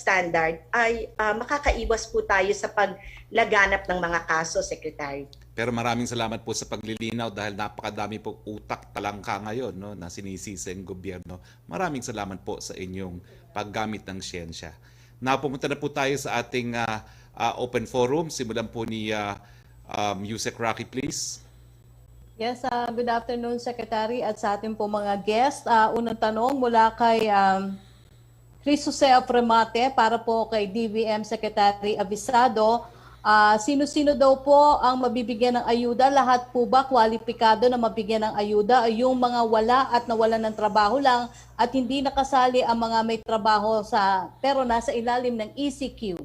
standard ay makakaiwas po tayo sa paglaganap ng mga kaso, Secretary. Pero maraming salamat po sa paglilinaw dahil napakadami po utak talangka ngayon, no, na sinisisi ang gobyerno. Maraming salamat po sa inyong paggamit ng siyensya. Napumunta na po tayo sa ating open forum. Simulan po ni Yusek Roque, please. Yes, good afternoon, Secretary, at sa ating po mga guest. Unang tanong mula kay Chris Jose Remate para po kay DBM Secretary Abisardo. Sino-sino daw po ang mabibigyan ng ayuda? Lahat po ba kwalipikado na mabigyan ng ayuda? Yung mga wala at nawalan ng trabaho lang at hindi nakasali ang mga may trabaho pero nasa ilalim ng ECQ?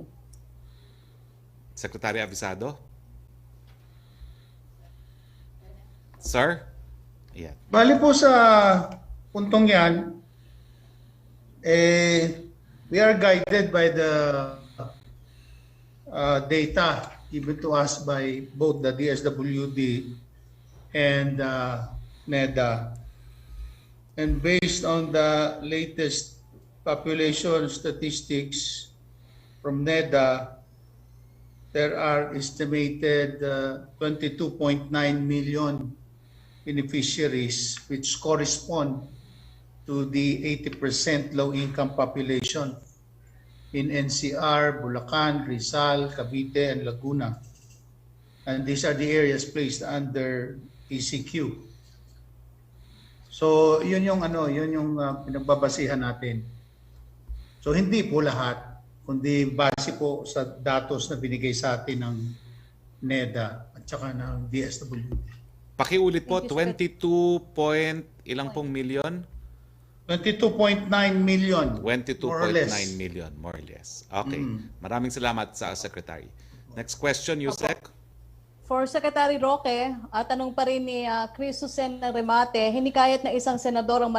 Secretary Abisardo? Sir? Yeah. Bali po sa puntong yan, we are guided by the data given to us by both the DSWD and NEDA. And based on the latest population statistics from NEDA, there are estimated 22.9 million beneficiaries, which correspond to the 80% low-income population in NCR, Bulacan, Rizal, Cavite, and Laguna. And these are the areas placed under ECQ. So, yun yung pinagbabasihan natin. So, hindi po lahat, kundi base po sa datos na binigay sa atin ng NEDA at saka ng DSWD. Pakiulit po, 22 point ilang pong milyon? 22.9 million. 22.9 million, more or less. Okay. Maraming salamat sa Secretary. Next question, Yusek. For Secretary Roque, tanong pa rin ni Chris Jose Remate, hinikayat na isang senador ang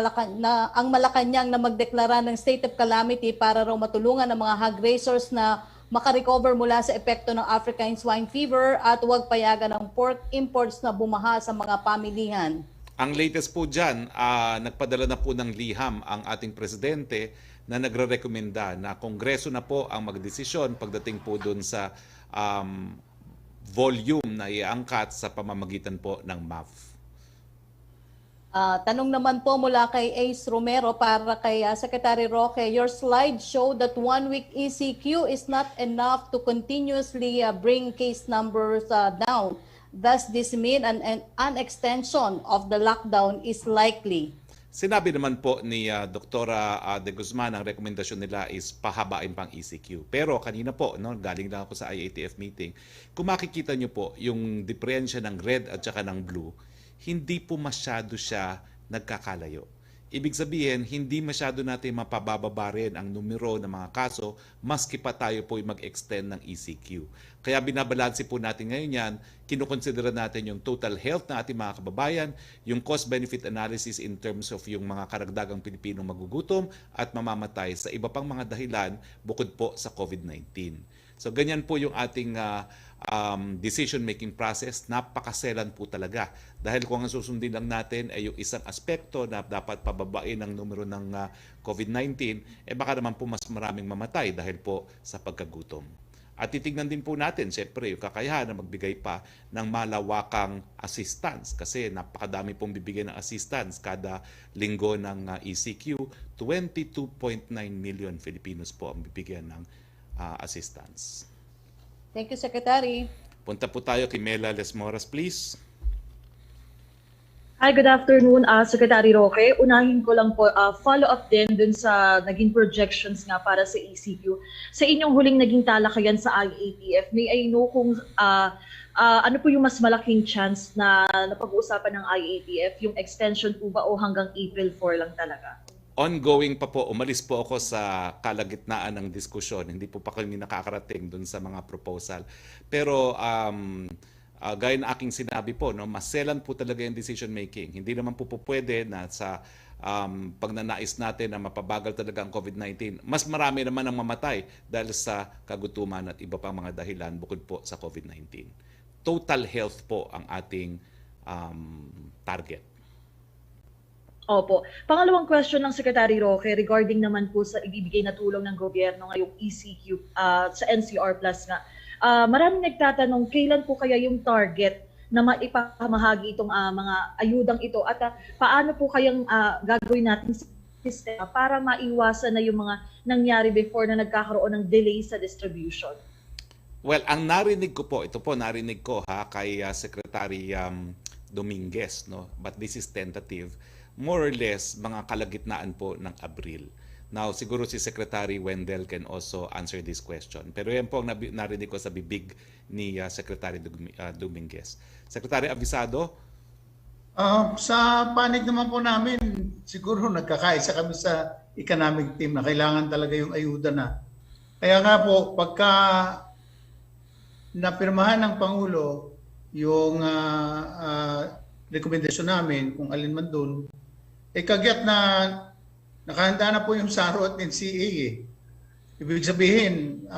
Malacanang na magdeklara ng state of calamity para raw matulungan ng mga hog raisers na makarecover mula sa epekto ng African swine fever at huwag payagan ng pork imports na bumaha sa mga pamilihan. Ang latest po dyan, nagpadala na po ng liham ang ating presidente na nagre-rekomenda na Kongreso na po ang magdesisyon pagdating po dun sa volume na iangkat sa pamamagitan po ng MAF. Tanong naman po mula kay Ace Romero para kay Secretary Roque, your slide show that 1 week ECQ is not enough to continuously bring case numbers down. Does this mean an extension of the lockdown is likely? Sinabi naman po ni Dr. De Guzman, ang rekomendasyon nila is pahabain pang ECQ. Pero kanina po, no, galing lang ako sa IATF meeting, kung makikita nyo po yung diferensya ng red at saka ng blue, hindi po masyado siya nagkakalayo. Ibig sabihin, hindi masyado natin mapabababa rin ang numero ng mga kaso maski pa tayo po mag-extend ng ECQ. Kaya binabalanse po natin ngayon yan, kinukonsidera natin yung total health ng ating mga kababayan, yung cost-benefit analysis in terms of yung mga karagdagang Pilipinong magugutom at mamamatay sa iba pang mga dahilan bukod po sa COVID-19. So ganyan po yung ating decision-making process. Napakaselan po talaga. Dahil kung ang susundin lang natin ay yung isang aspekto na dapat pababain ang numero ng COVID-19, baka naman po mas maraming mamatay dahil po sa pagkagutom. At titignan din po natin, siyempre, yung kakayahan na magbigay pa ng malawakang assistance kasi napakadami pong bibigyan ng assistance kada linggo ng ECQ. 22.9 million Filipinos po ang bibigyan ng assistance. Thank you, Secretary. Punta po tayo kay Mela Lesmoras, please. Hi, good afternoon, Secretary Roque. Unahin ko lang po, follow-up din dun sa naging projections nga para sa ECQ. Sa inyong huling naging talakayan sa IATF, may I know kung ano po yung mas malaking chance na napag-uusapan ng IATF, yung extension po ba o hanggang April 4 lang talaga? Ongoing pa po, umalis po ako sa kalagitnaan ng diskusyon. Hindi po pa kami nakakarating dun sa mga proposal. Pero gaya na aking sinabi po, no, maselan po talaga yung decision making. Hindi naman po pwede na sa pagnanais natin na mapabagal talaga ang COVID-19. Mas marami naman ang mamatay dahil sa kagutuman at iba pang mga dahilan bukod po sa COVID-19. Total health po ang ating target. Opo. Pangalawang question ng Secretary Roque regarding naman po sa ibibigay na tulong ng gobyerno ngayong ECQ sa NCR Plus nga. Maraming nagtatanong kailan po kaya yung target na maipamahagi itong mga ayudang ito at paano po kayang gagawin natin sa sistema para maiwasan na yung mga nangyari before na nagkakaroon ng delay sa distribution? Well, ang narinig ko po, ito po narinig ko kay Secretary Dominguez, no? But this is tentative. More or less, mga kalagitnaan po ng Abril. Now, siguro si Secretary Wendell can also answer this question. Pero yan po ang narinig ko sa bibig ni Secretary Dominguez. Secretary Abisardo? Sa panig naman po namin, siguro nagkakaisa kami sa economic team na kailangan talaga yung ayuda na. Kaya nga po, pagka napirmahan ng Pangulo yung rekomendasyon namin, kung alin man doon, kagyat na nakahanda na po yung SARO at NCA. Ibig sabihin,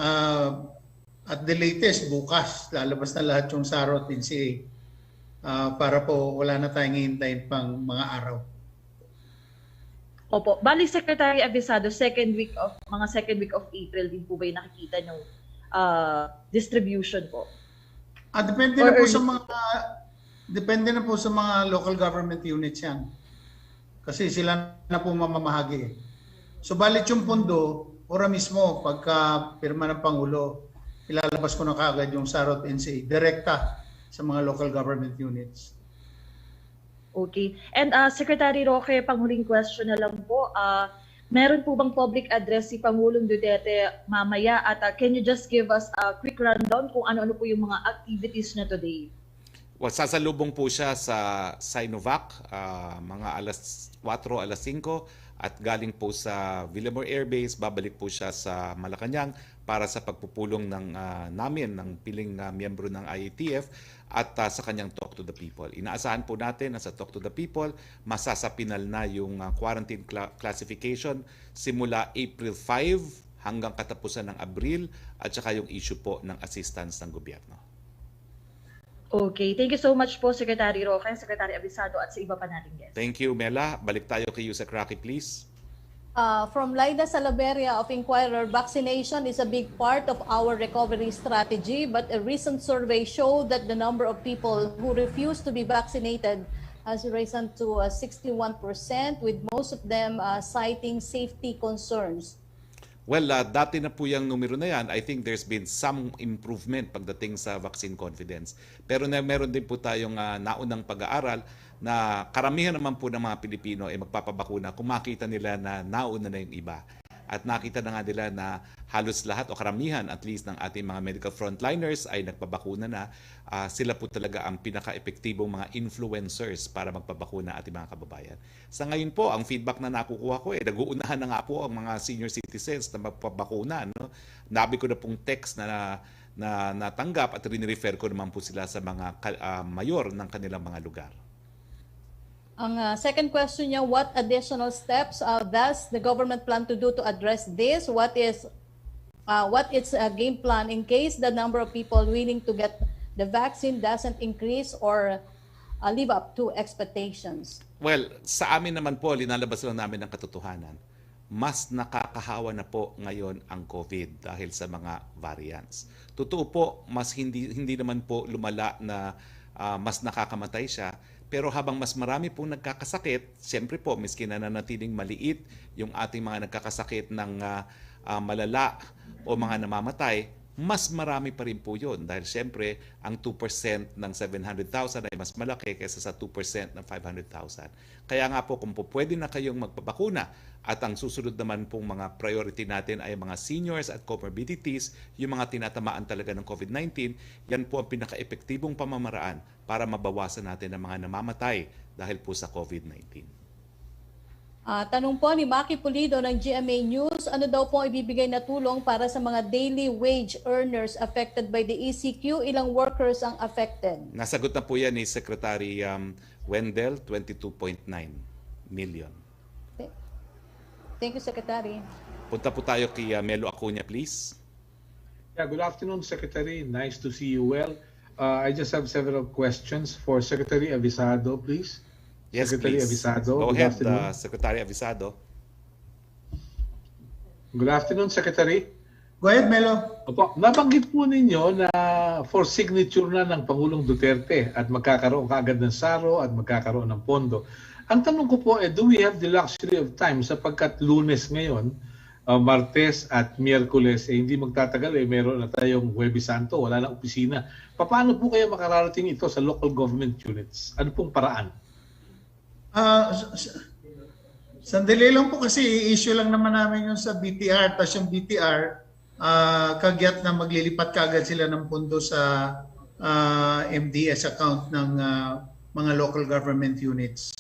at the latest, bukas, lalabas na lahat yung SARO at NCA para po wala na tayong hihintayin pang mga araw. Opo. Bali, Secretary Abisardo, second week of April din po ba yung nakikita yung distribution po? Depende na po sa mga local government units yan. Kasi sila na po mamamahagi. So balit yung pondo, ora mismo, pagka pirma ng Pangulo, ilalabas ko na kaagad yung SAROT NCA, direkta sa mga local government units. Okay. And Secretary Roque, panghuling question na lang po. Meron po bang public address si Pangulong Duterte mamaya? At can you just give us a quick rundown kung ano-ano po yung mga activities na today? Well, sasalubong po siya sa Sinovac, mga alas 4, alas 5, at galing po sa Villamor Air Base, babalik po siya sa Malacanang para sa pagpupulong ng piling miyembro ng IATF at sa kanyang Talk to the People. Inaasahan po natin na sa Talk to the People, masasapinal na yung quarantine classification simula April 5 hanggang katapusan ng Abril at saka yung issue po ng assistance ng gobyerno. Okay. Thank you so much po, Secretary Roque, Secretary Abisardo, at sa iba pa nating guests. Thank you, Mela. Balik tayo kay Yusek Roque, please. From Laida Salaveria of Inquirer, vaccination is a big part of our recovery strategy, but a recent survey showed that the number of people who refuse to be vaccinated has risen to 61%, with most of them citing safety concerns. Well, dati na po yung numero na yan. I think there's been some improvement pagdating sa vaccine confidence. Pero meron din po tayong naunang pag-aaral na karamihan naman po ng mga Pilipino ay magpapabakuna kung makita nila na nauna na yung iba. At nakita na nga nila na halos lahat o karamihan at least ng ating mga medical frontliners ay nagpabakuna na. Sila po talaga ang pinaka-epektibong mga influencers para magpabakuna ating mga kababayan. Sa ngayon po, ang feedback na nakukuha ko nag-uunahan na nga po ang mga senior citizens na magpabakuna. No? Nabi ko na pong text na natanggap at rin-refer ko naman po sila sa mga mayor ng kanilang mga lugar. Ang second question niya, what additional steps does the government plan to do to address this? What is its game plan in case the number of people willing to get the vaccine doesn't increase or live up to expectations? Well, sa amin naman po, linalabas lang namin ng katotohanan. Mas nakakahawa na po ngayon ang COVID dahil sa mga variants. Totoo po, mas hindi naman po lumala na mas nakakamatay siya. Pero habang mas marami pong nagkakasakit, siyempre po, miski na nanatiling maliit yung ating mga nagkakasakit ng malala o mga namamatay, mas marami pa rin po yun. Dahil siyempre, ang 2% ng 700,000 ay mas malaki kaysa sa 2% ng 500,000. Kaya nga po, kung po pwede na kayong magpabakuna at ang susunod naman pong mga priority natin ay mga seniors at comorbidities, yung mga tinatamaan talaga ng COVID-19, yan po ang pinaka-epektibong pamamaraan para mabawasan natin ang mga namamatay dahil po sa COVID-19. Tanong po ni Maki Pulido ng GMA News, ano daw po ibibigay na tulong para sa mga daily wage earners affected by the ECQ? Ilang workers ang affected? Nasagot na po yan ni Secretary Wendell, 22.9 million. Thank you, Secretary. Punta po tayo kay Melo Acuña, please. Yeah, good afternoon, Secretary. Nice to see you well. I just have several questions for Secretary Abisardo, please. Yes, Secretary please. Abisardo. Go Good ahead, afternoon. Secretary Abisardo. Good afternoon, Secretary. Go ahead, Melo. Opo, nabanggit po ninyo na for signature na ng Pangulong Duterte at magkakaroon kaagad ng saro at magkakaroon ng pondo. Ang tanong ko po, do we have the luxury of time sapagkat Lunes ngayon, Martes at Miyerkules, hindi magtatagal, meron na tayong Huwebes Santo, wala na opisina. Paano po kaya makararating ito sa local government units? Ano pong paraan? Sandali lang po kasi i-issue lang naman namin yung sa BTR. Tapos yung BTR, kagyat na maglilipat kaagad sila ng pondo sa MDS account ng mga local government units.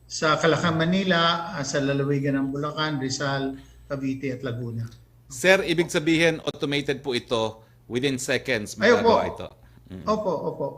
Sa Calacang, Manila, sa lalawigan ng Bulacan, Rizal, Cavite at Laguna. Sir, ibig sabihin automated po ito within seconds Ay, opo. magagawa ito. Opo.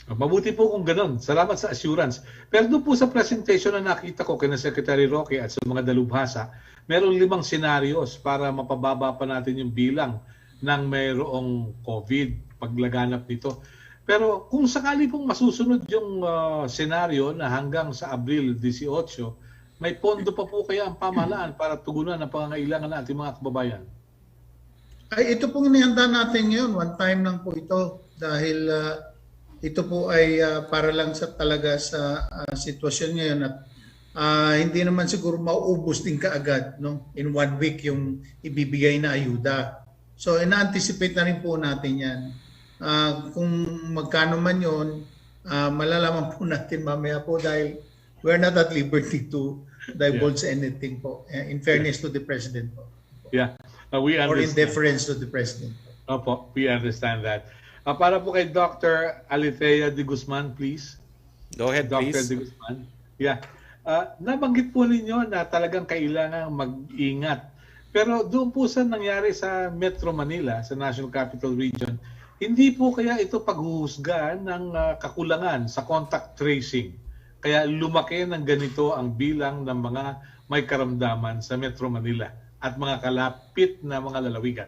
Mabuti po kung ganun. Salamat sa assurance. Pero doon po sa presentation na nakita ko kina Secretary Roque at sa mga dalubhasa, meron 5 scenarios para mapababa pa natin yung bilang ng mayroong COVID paglaganap nito. Pero kung sakali pong masusunod yung senaryo na hanggang sa Abril 18, may pondo pa po kaya ang pamahalaan para tugunan ang pangangailangan ng ating mga kababayan? Ay, ito pong inihanda natin ngayon. One time lang po ito. Dahil ito po ay para lang sa talaga sa sitwasyon ngayon at hindi naman siguro mauubos din kaagad, no? In 1 week yung ibibigay na ayuda. So ina-anticipate na rin po natin yan. Kung magkano man yun, malalaman po natin mamaya po dahil we're not at liberty to divulge anything po. In fairness to the President po. Yeah, we understand. Or in deference to the President. Opo, we understand that. Para po kay Dr. Alithea de Guzman, please. Go ahead, Dr. please. de Guzman. Yeah. Nabanggit po ninyo na talagang kailangan mag-ingat. Pero doon po sa nangyari sa Metro Manila, sa National Capital Region, hindi po kaya ito paghuhusgahan ng kakulangan sa contact tracing. Kaya lumaki ng ganito ang bilang ng mga may karamdaman sa Metro Manila at mga kalapit na mga lalawigan.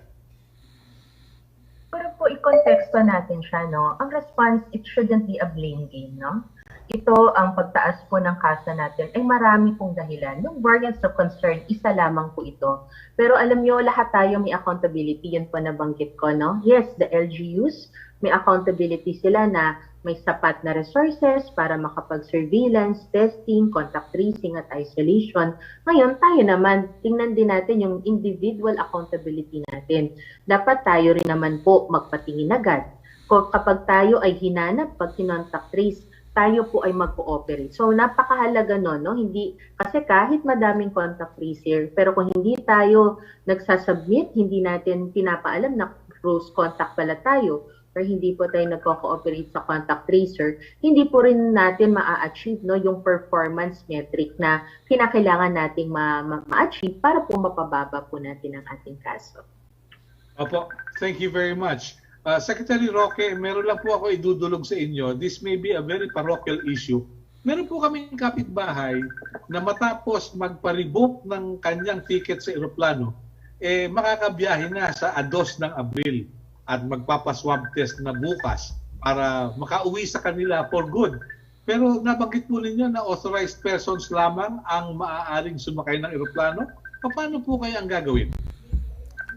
Pero po, i-konteksto natin siya, no? Ang response, it shouldn't be a blame game, no? Ito, ang pagtaas po ng kasa natin, ay marami pong dahilan. Yung variance of concern, isa lamang po ito. Pero alam nyo, lahat tayo may accountability. Yan po nabanggit ko, no? Yes, the LGUs, may accountability sila na may sapat na resources para makapag-surveillance, testing, contact tracing at isolation. Ngayon, tayo naman, tingnan din natin yung individual accountability natin. Dapat tayo rin naman po magpatingin agad. Kapag tayo ay hinanap, pag kinontact trace, tayo po ay mag-cooperate. So, napakahalaga nun, no? Hindi, kasi kahit madaming contact tracer, pero kung hindi tayo nagsasubmit, hindi natin pinapaalam na close contact pala tayo, or hindi po tayo nagko-cooperate sa contact tracer, hindi po rin natin ma-achieve, no, yung performance metric na kinakailangan nating ma-achieve para po mapababa po natin ang ating kaso. Opo, thank you very much. Secretary Roque, meron lang po ako idudulog sa inyo. This may be a very parochial issue. Meron po kaming kapitbahay na matapos magpa-revoke ng kanyang ticket sa eroplano, makakabiyahe na sa 2 ng Abril at magpapaswab test na bukas para makauwi sa kanila for good. Pero nabanggit po ninyo na authorized persons lamang ang maaaring sumakay ng eroplano. Paano po kaya ang gagawin?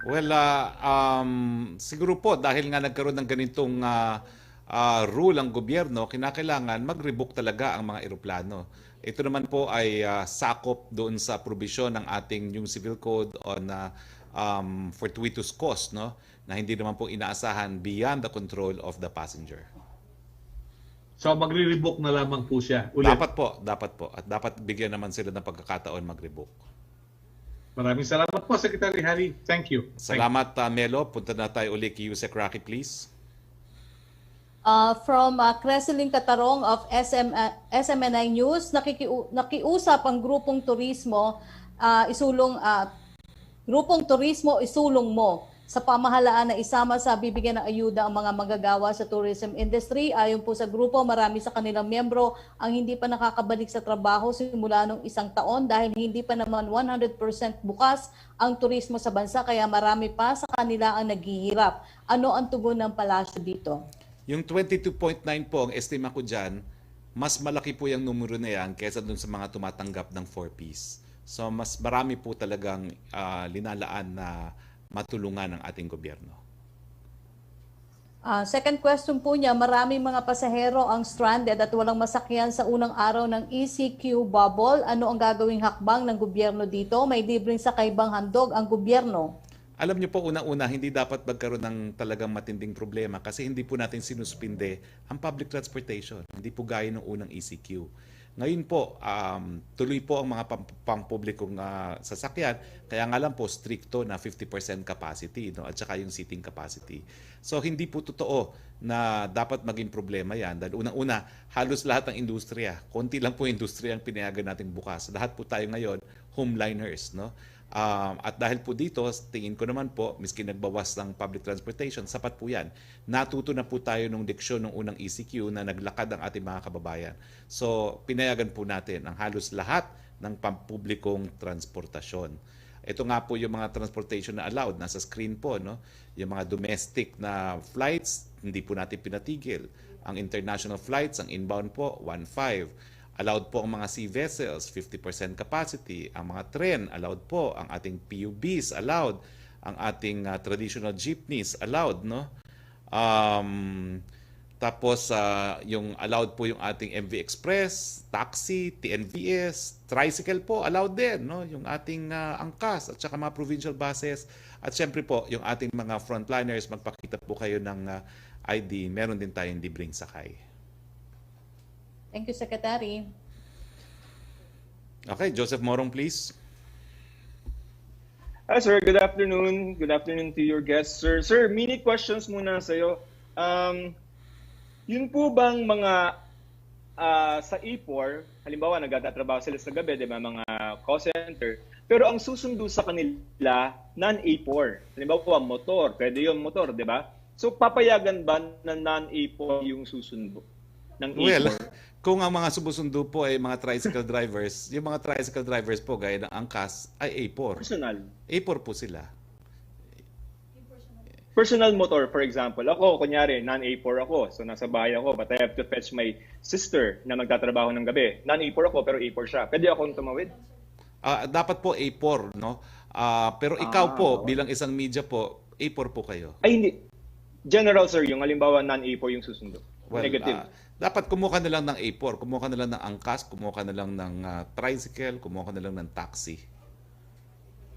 Well, siguro po dahil nga nagkaroon ng ganitong rule ang gobyerno, kinakailangan mag-revoke talaga ang mga eroplano. Ito naman po ay sakop doon sa provision ng ating yung civil code on fortuitous cost, no? Na hindi naman po inaasahan beyond the control of the passenger. So magre-revoke na lamang po siya ulit. Dapat po. At dapat bigyan naman sila ng pagkakataon mag-revoke. Maraming salamat po, Secretary Harry. Thank you. Salamat, Melo. Punta na tayo ulit kay Yusek Roque, please. From Creseling Katarong of SMNI News, nakiusap ang grupong turismo, isulong mo sa pamahalaan na isama sa bibigyan ng ayuda ang mga manggagawa sa tourism industry. Ayon po sa grupo, marami sa kanilang miyembro ang hindi pa nakakabalik sa trabaho simula nung 1 taon dahil hindi pa naman 100% bukas ang turismo sa bansa, kaya marami pa sa kanila ang naghihirap. Ano ang tugon ng palasyo dito? Yung 22.9 po, ang estima ko dyan, mas malaki po yung numero na yan kaysa dun sa mga tumatanggap ng 4Ps. So mas marami po talagang linalaan na matulungan ng ating gobyerno. Second question po niya, maraming mga pasahero ang stranded at walang masakyan sa unang araw ng ECQ bubble. Ano ang gagawing hakbang ng gobyerno dito? May libreng sakay bang handog ang gobyerno? Alam niyo po, una-una, hindi dapat magkaroon ng talagang matinding problema kasi hindi po natin sinuspinde ang public transportation. Hindi po gaya ng unang ECQ. Ngayon po, tuloy po ang mga pampublikong sasakyan. Kaya nga lang po, stricto na 50% capacity, no? At saka yung seating capacity. So, hindi po totoo na dapat maging problema yan. Dahil unang-una, halos lahat ng industriya, konti lang po industriya ang pinayagan natin bukas. Lahat po tayo ngayon, homeliners, no? At dahil po dito, tingin ko naman po, miski nagbawas ng public transportation, sapat po yan. Natuto na po tayo nung leksyon ng unang ECQ na naglakad ang ating mga kababayan. So, pinayagan po natin ang halos lahat ng pampublikong transportasyon. Ito nga po yung mga transportation na allowed, nasa screen po, no? Yung mga domestic na flights, hindi po natin pinatigil. Ang international flights, ang inbound po, 1.5. Allowed po ang mga sea vessels, 50% capacity. Ang mga tren, allowed po. Ang ating PUBs, allowed. Ang ating traditional jeepneys, allowed, no? Tapos, yung allowed po yung ating MV Express, taxi, TNVS, tricycle po, allowed din, no? Yung ating angkas at saka mga provincial buses. At syempre po, yung ating mga frontliners, magpakita po kayo ng ID, meron din tayong libreng sakay. Thank you, Secretary. Okay, Joseph Morong, please. Hi, sir. Good afternoon. Good afternoon to your guests, sir. Sir, mini questions muna sa'yo. Yun po bang mga sa E4, halimbawa nagtatrabaho sila sa gabi, di ba, mga call center, pero ang susundo sa kanila, non-A4. Halimbawa po, motor. Pwede yung motor, di ba? So, papayagan ba na non-A4 yung susundo ng A4? Well, kung ang mga sumusundo po ay mga tricycle drivers, yung mga tricycle drivers po gaya ng angkas ay A4. Personal. A4 po sila. Personal motor, for example. Ako, kunyari, non-A4 ako. So, nasa bahay ako, but I have to fetch my sister na magtatrabaho ng gabi. Non-A4 ako, pero A4 siya. Pwede akong tumawid? Dapat po A4, no? Pero ikaw po, bilang isang media po, A4 po kayo. Ay, hindi. General, sir, yung halimbawa non-A4 yung susundo. Well, Negative. dapat kumuha ka na lang ng A4, kumuha ka na lang ng angkas, kumuha ka na lang ng tricycle, kumuha ka na lang ng taxi.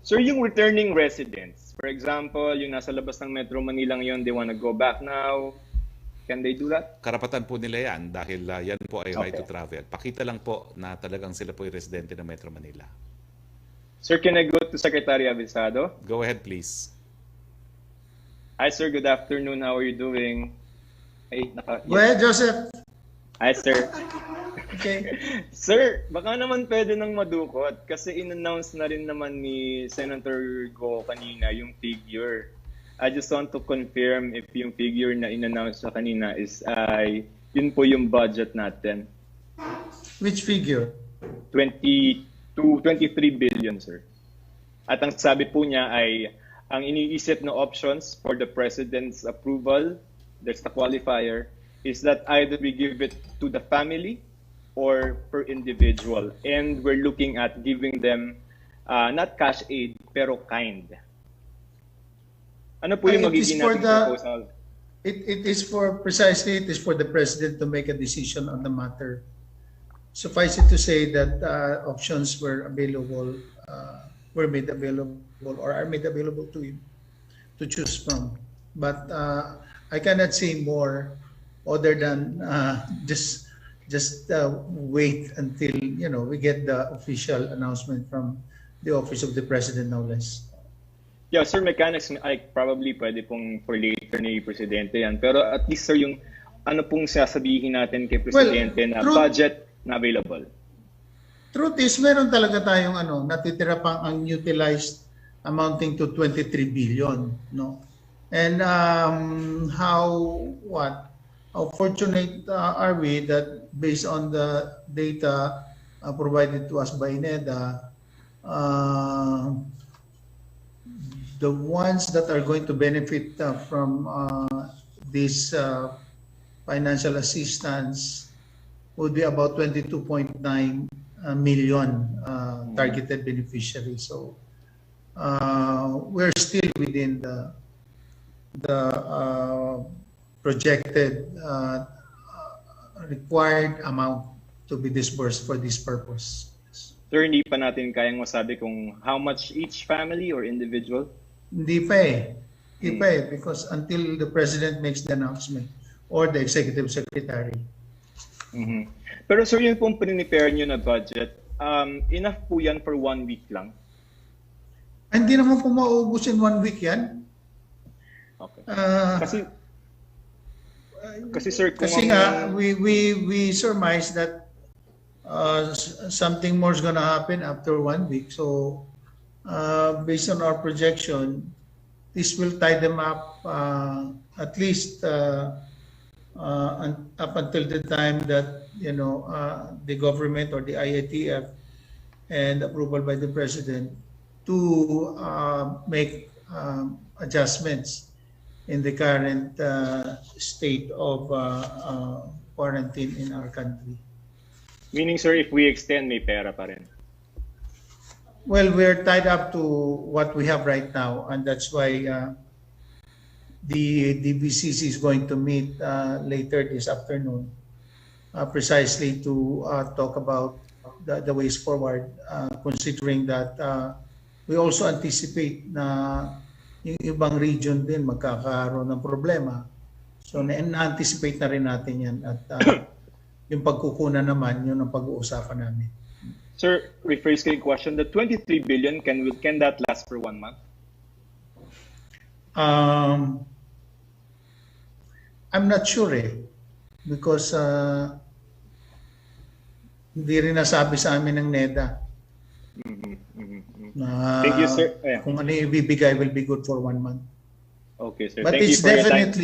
Sir, yung returning residents, for example, yung nasa labas ng Metro Manila ngayon, they wanna go back now, can they do that? Karapatan po nila yan dahil yan po ay right Okay. to travel. Pakita lang po na talagang sila po ay residente ng Metro Manila. Sir, can I go to Secretary Abisardo? Go ahead, please. Hi, sir. Good afternoon. How are you doing? Ay, Go ahead, Joseph. Hi, sir. Okay. Sir, baka naman pwede nang madukot kasi in-announce na rin naman ni Senator Go kanina yung figure. I just want to confirm if yung figure na in-announce na kanina is yun po yung budget natin. Which figure? 23 billion, sir. At ang sabi po niya ay ang iniisip na options for the President's approval, that's the qualifier, is that either we give it to the family or per individual. And we're looking at giving them not cash aid, pero kind. Ano po yung magiging nating proposal? It is for the President to make a decision on the matter. Suffice it to say that options were available, were made available or are made available to him to choose from. But I cannot say more other than just wait until we get the official announcement from the Office of the President, no less. Yeah, sir, mechanics, probably pwede pong for later ni Presidente yan. Pero at least, sir, yung ano pong sasabihin natin kay Presidente na budget na available. Truth is, meron talaga tayong natitira pang unutilized amounting to 23 billion, no? And how fortunate are we that based on the data provided to us by NEDA, the ones that are going to benefit from this financial assistance would be about 22.9 million targeted beneficiaries. So we're still within the projected required amount to be disbursed for this purpose. Sir, hindi pa natin kayang masabi kung how much each family or individual? Hindi pa eh. Hindi pa eh, because until the President makes the announcement or the Executive Secretary. Pero sir, yung pong prepare nyo na budget, enough po yan for 1 week lang? Hindi naman po mauubos in 1 week yan. Okay. Kasi sir, kung kasi nga, we surmise that something more is gonna happen after 1 week. So, based on our projection, this will tie them up at least up until the time that the government or the IATF and approval by the President to make adjustments in the current state of quarantine in our country. Meaning, sir, if we extend, may pera pa rin? Well, we're tied up to what we have right now, and that's why the DBCC is going to meet later this afternoon, precisely to talk about the ways forward, considering that we also anticipate na yung ibang region din magkakaroon ng problema. So, na-anticipate na rin natin yan at yung pagkukunan naman, yun ang pag-uusapan namin. Sir, rephrase ko yung question. The 23 billion, can that last for 1 month? I'm not sure because hindi rin nasabi sa amin ng NEDA. Thank you, sir. Kung ano yung ibibigay will be good for 1 month. Okay, sir. But Thank you for your time.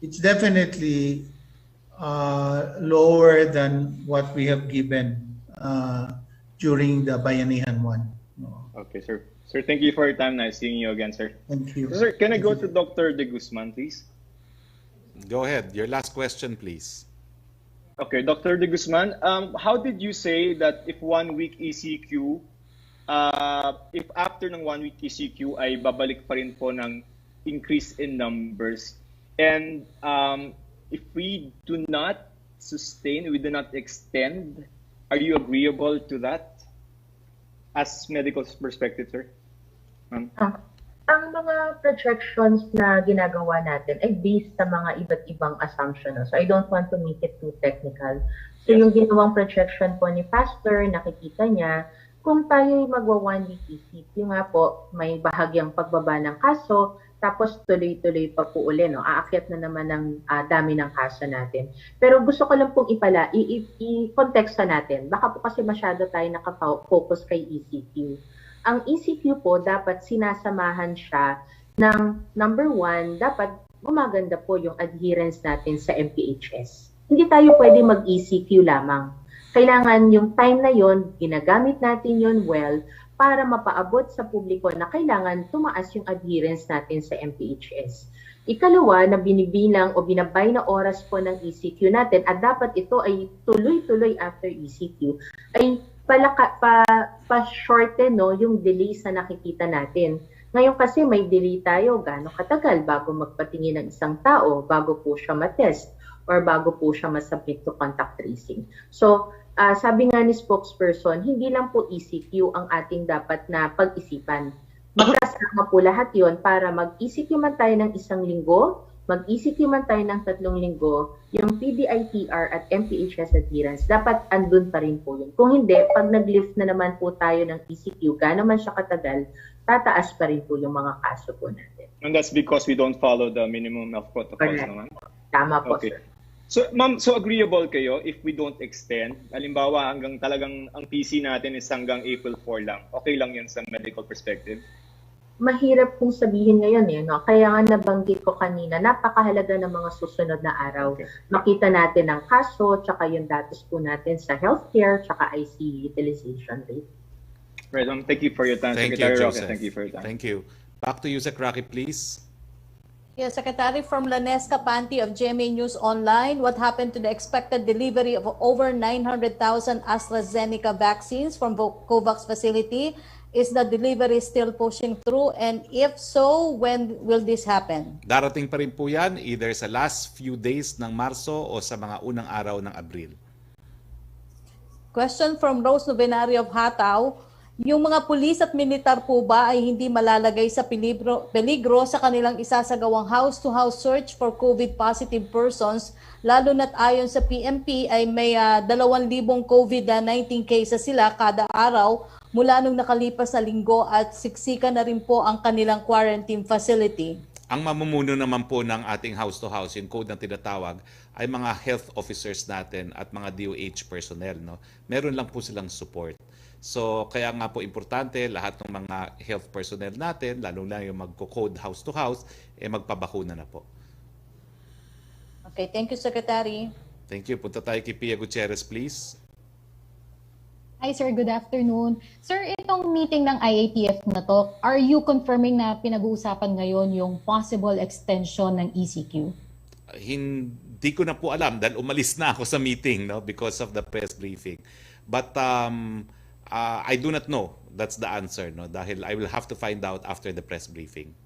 it's definitely lower than what we have given during the Bayanihan one. Okay, sir. Sir, thank you for your time. Nice seeing you again, sir. Thank you. So, sir, can I go to Dr. De Guzman, please? Go ahead. Your last question, please. Okay, Dr. De Guzman, how did you say that if 1 week ECQ, if after ng 1 week ECQ ay babalik pa rin po ng increase in numbers, and if we do not sustain, we do not extend, are you agreeable to that as medical perspective, sir? Ang mga projections na ginagawa natin ay based sa mga iba't ibang assumption. So I don't want to make it too technical. So yung ginawang projection po ni Pastor, nakikita niya, kung tayo magwa 1 week ECQ nga po, may bahagyang pagbaba ng kaso, tapos tuloy-tuloy pa po uli, no? Aakyat na naman ng dami ng kaso natin. Pero gusto ko lang pong i-konteksta natin. Baka po kasi masyado tayo nakafocus kay ECQ. Ang ECQ po, dapat sinasamahan siya ng number 1, dapat gumaganda po yung adherence natin sa MPHS. Hindi tayo pwede mag-ECQ lamang. Kailangan yung time na yon, ginagamit natin yon well para mapaabot sa publiko na kailangan tumaas yung adherence natin sa MPHS. Ikalawa, na binibilang o binabay na oras po ng ECQ natin at dapat ito ay tuloy-tuloy after ECQ, ay pa-shorten yung delay sa nakikita natin. Ngayon kasi may delay tayo, gaano katagal bago magpatingin ng isang tao, bago po siya matest, or bago po siya masubmit to contact tracing. So, sabi nga ni spokesperson, hindi lang po ECQ ang ating dapat na pag-isipan. Magkasama po lahat yon para mag-ECQ man tayo ng 1 linggo, mag-ECQ man tayo ng 3 linggo, yung PDITR at MPHS adherence, dapat andun pa rin po yun. Kung hindi, pag nag-lift na naman po tayo ng ECQ, gaano man siya katagal, tataas pa rin po yung mga kaso po natin. And that's because we don't follow the minimum health protocols naman? Tama po, okay, sir. So, ma'am, so agreeable kayo if we don't extend? Halimbawa, hanggang talagang ang PC natin is hanggang April 4 lang. Okay lang yun sa medical perspective? Mahirap pong sabihin ngayon no? Kaya nga nabanggit ko kanina, napakahalaga ng mga susunod na araw. Okay. Makita natin ang kaso, tsaka yung datos po natin sa healthcare, tsaka ICU utilization rate. Right, thank you for your time, Thank you, Secretary Roque. Joseph. Thank you for your time. Thank you. Back to you, Sec. Roque, please. Yes, Secretary, from Lanesca Panti of GMA News Online, what happened to the expected delivery of over 900,000 AstraZeneca vaccines from COVAX facility? Is the delivery still pushing through? And if so, when will this happen? Darating pa rin po yan either sa last few days ng Marso o sa mga unang araw ng Abril. Question from Rose Novenario of Hataw. Yung mga pulis at militar po ba ay hindi malalagay sa peligro sa kanilang isasagawang house-to-house search for COVID-positive persons, lalo na't ayon sa PMP ay may 2,000 COVID-19 cases sila kada araw mula nung nakalipas na linggo at siksikan na rin po ang kanilang quarantine facility? Ang mamumuno naman po ng ating house-to-house, yung code na tinatawag, ay mga health officers natin at mga DOH personnel. No? Meron lang po silang support. So, kaya nga po importante, lahat ng mga health personnel natin, lalo na yung magko-code house-to-house, magpabakuna na po. Okay, thank you, Secretary. Thank you. Punta tayo kay Pia Gutierrez, please. Hi sir, good afternoon. Sir, itong meeting ng IATF na to, are you confirming na pinag-uusapan ngayon yung possible extension ng ECQ? Hindi ko na po alam dahil umalis na ako sa meeting, no, because of the press briefing. But I do not know. That's the answer, no, dahil I will have to find out after the press briefing.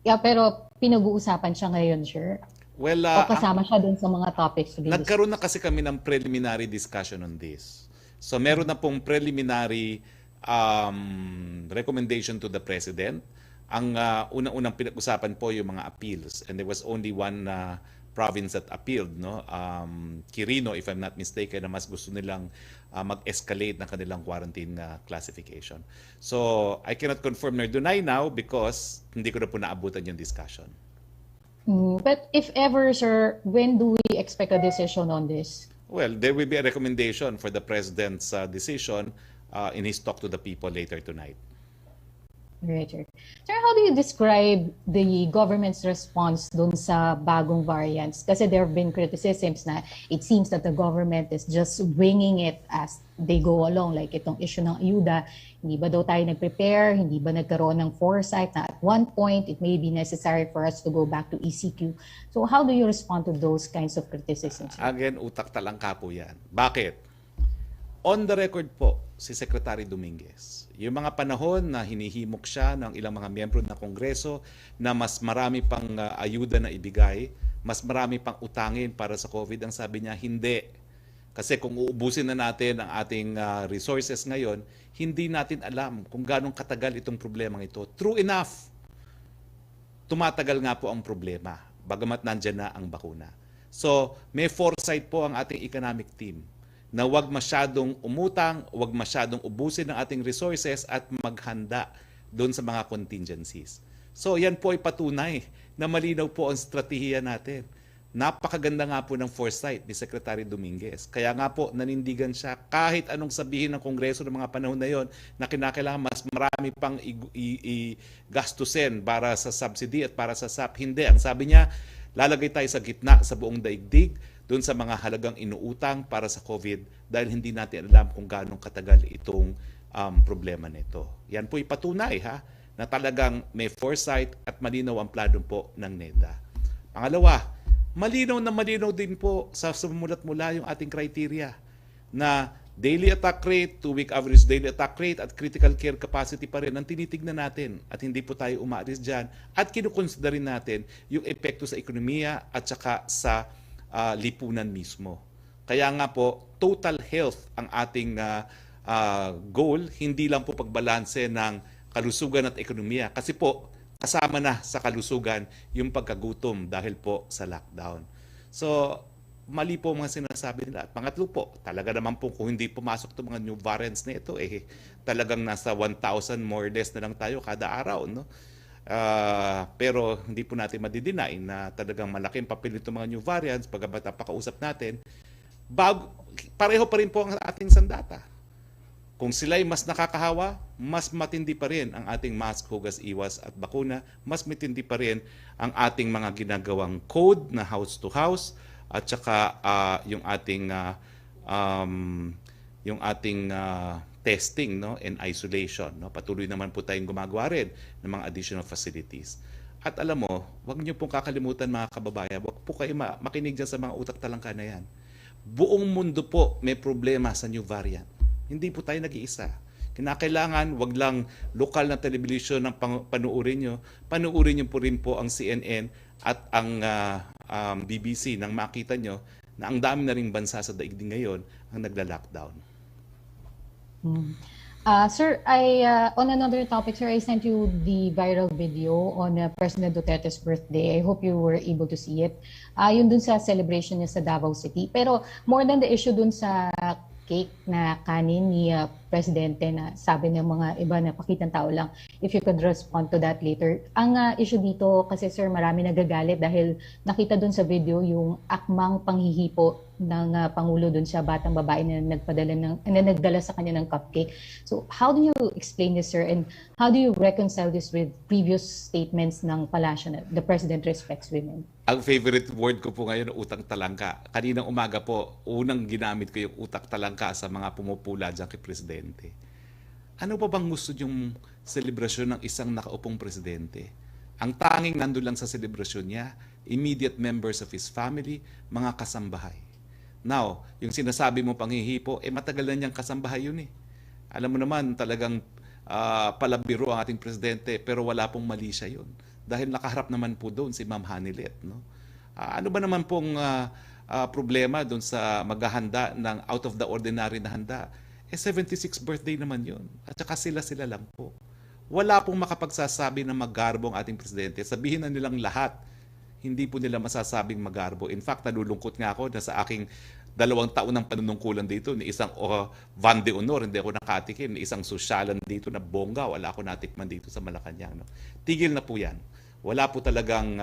Yeah, pero pinag-uusapan siya ngayon, sir? Well, O kasama siya dun sa mga topics? Nagkaroon na kasi kami ng preliminary discussion on this. So meron na pong preliminary recommendation to the President. Ang unang-unang pinag-usapan po yung mga appeals. And there was only one province that appealed, no? Quirino, if I'm not mistaken, na mas gusto nilang mag-escalate ng kanilang quarantine classification. So I cannot confirm nor deny now because hindi ko na po naabutan yung discussion. But if ever, sir, when do we expect a decision on this? Well, there will be a recommendation for the President's decision in his talk to the people later tonight. Right, sir. Sir, how do you describe the government's response dun sa bagong variants? Kasi there have been criticisms na it seems that the government is just winging it as they go along. Like itong issue ng ayuda, hindi ba daw tayo nag-prepare? Hindi ba nagkaroon ng foresight na at one point it may be necessary for us to go back to ECQ? So how do you respond to those kinds of criticisms? Again, utak talangka po yan. Bakit? On the record po, si Secretary Dominguez, yung mga panahon na hinihimok siya ng ilang mga miyembro ng Kongreso na mas marami pang ayuda na ibigay, mas marami pang utangin para sa COVID, ang sabi niya, hindi. Kasi kung uubusin na natin ang ating resources ngayon, hindi natin alam kung ganong katagal itong problemang ito. True enough, tumatagal nga po ang problema, bagamat nandyan na ang bakuna. So, may foresight po ang ating economic team na huwag masyadong umutang, huwag masyadong ubusin ng ating resources at maghanda doon sa mga contingencies. So yan po ay patunay na malinaw po ang strategiya natin. Napakaganda nga po ng foresight ni Secretary Dominguez. Kaya nga po nanindigan siya kahit anong sabihin ng Kongreso ng mga panahon na yon na kinakailangan mas marami pang gastusin para sa subsidy at para sa SAP. Hindi. Ang sabi niya, lalagay tayo sa gitna sa buong daigdig doon sa mga halagang inuutang para sa COVID dahil hindi natin alam kung gaano katagal itong problema nito. Yan po ipatunay na talagang may foresight at malinaw ang plano po ng NEDA. Pangalawa, malinaw na malinaw din po sa sumulat-mula yung ating criteria na daily attack rate, 2-week average daily attack rate at critical care capacity pa rin ang tinitignan natin at hindi po tayo umaalis dyan at kinukonsiderin natin yung epekto sa ekonomiya at saka sa lipunan mismo. Kaya nga po, total health ang ating goal, hindi lang po pagbalanse ng kalusugan at ekonomiya. Kasi po, kasama na sa kalusugan yung pagkagutom dahil po sa lockdown. So, mali po mga sinasabi nila. At pangatlo po, talaga naman po kung hindi pumasok itong mga new variants na ito, talagang nasa 1,000 more or less na lang tayo kada araw, no? Pero hindi po natin madideny na talagang malaking papel itong mga new variants pagkabat napakausap natin. Pareho pa rin po ang ating sandata. Kung sila'y mas nakakahawa, mas matindi pa rin ang ating mask, hugas, iwas at bakuna. Mas matindi pa rin ang ating mga ginagawang code na house to house at saka yung ating testing, no, and isolation, no. Patuloy naman po tayong gumagawa rin ng mga additional facilities. At alam mo, huwag niyo pong kakalimutan mga kababayan, huwag po kayo makinig dyan sa mga utak talangka na yan. Buong mundo po may problema sa new variant. Hindi po tayo nag-iisa. Kinakailangan, wag lang lokal na television ang panuurin nyo. Panuurin nyo po rin po ang CNN at ang BBC nang makita nyo na ang dami na ring bansa sa daigdig ngayon ang nagla-lockdown. Sir, on another topic, sir, I sent you the viral video on President Duterte's birthday. I hope you were able to see it. Yun dun sa celebration niya sa Davao City. Pero more than the issue dun sa cake na kanin ni Presidente na sabi ng mga iba na pakitang tao lang, if you could respond to that later. Ang issue dito kasi sir, marami nagagalit dahil nakita dun sa video yung akmang panghihipo ng Pangulo dun sa batang babae na nagdala sa kanya ng cupcake. So how do you explain this, sir, and how do you reconcile this with previous statements ng palasyo na the President respects women? Ang favorite word ko po ngayon, utang talangka. Kaninang umaga po, unang ginamit ko yung utak talangka sa mga pumupula dyan kay Presidente. Ano pa bang gusto yung selebrasyon ng isang nakaupong Presidente? Ang tanging nandun lang sa selebrasyon niya, immediate members of his family, mga kasambahay. Now, yung sinasabi mo panghihipo, matagal na niyang kasambahay yun eh. Alam mo naman, talagang palabiro ang ating Presidente, pero wala pong mali siya yun. Dahil nakaharap naman po doon si Ma'am Hanilet. No? Ano ba naman pong problema doon sa maghahanda ng out of the ordinary na handa? 76th birthday naman yun. At saka sila lang po. Wala pong makapagsasabi na magarbo ang ating Presidente. Sabihin na nilang lahat, hindi po nila masasabing magarbo. In fact, nalulungkot nga ako na sa aking 2 taon ng panunungkulan dito, ni isang Van de Honor, hindi ako nakatikim, ni isang sosyalan dito na bongga, wala ako natikman dito sa Malacanang. No? Tigil na po yan. Wala po talagang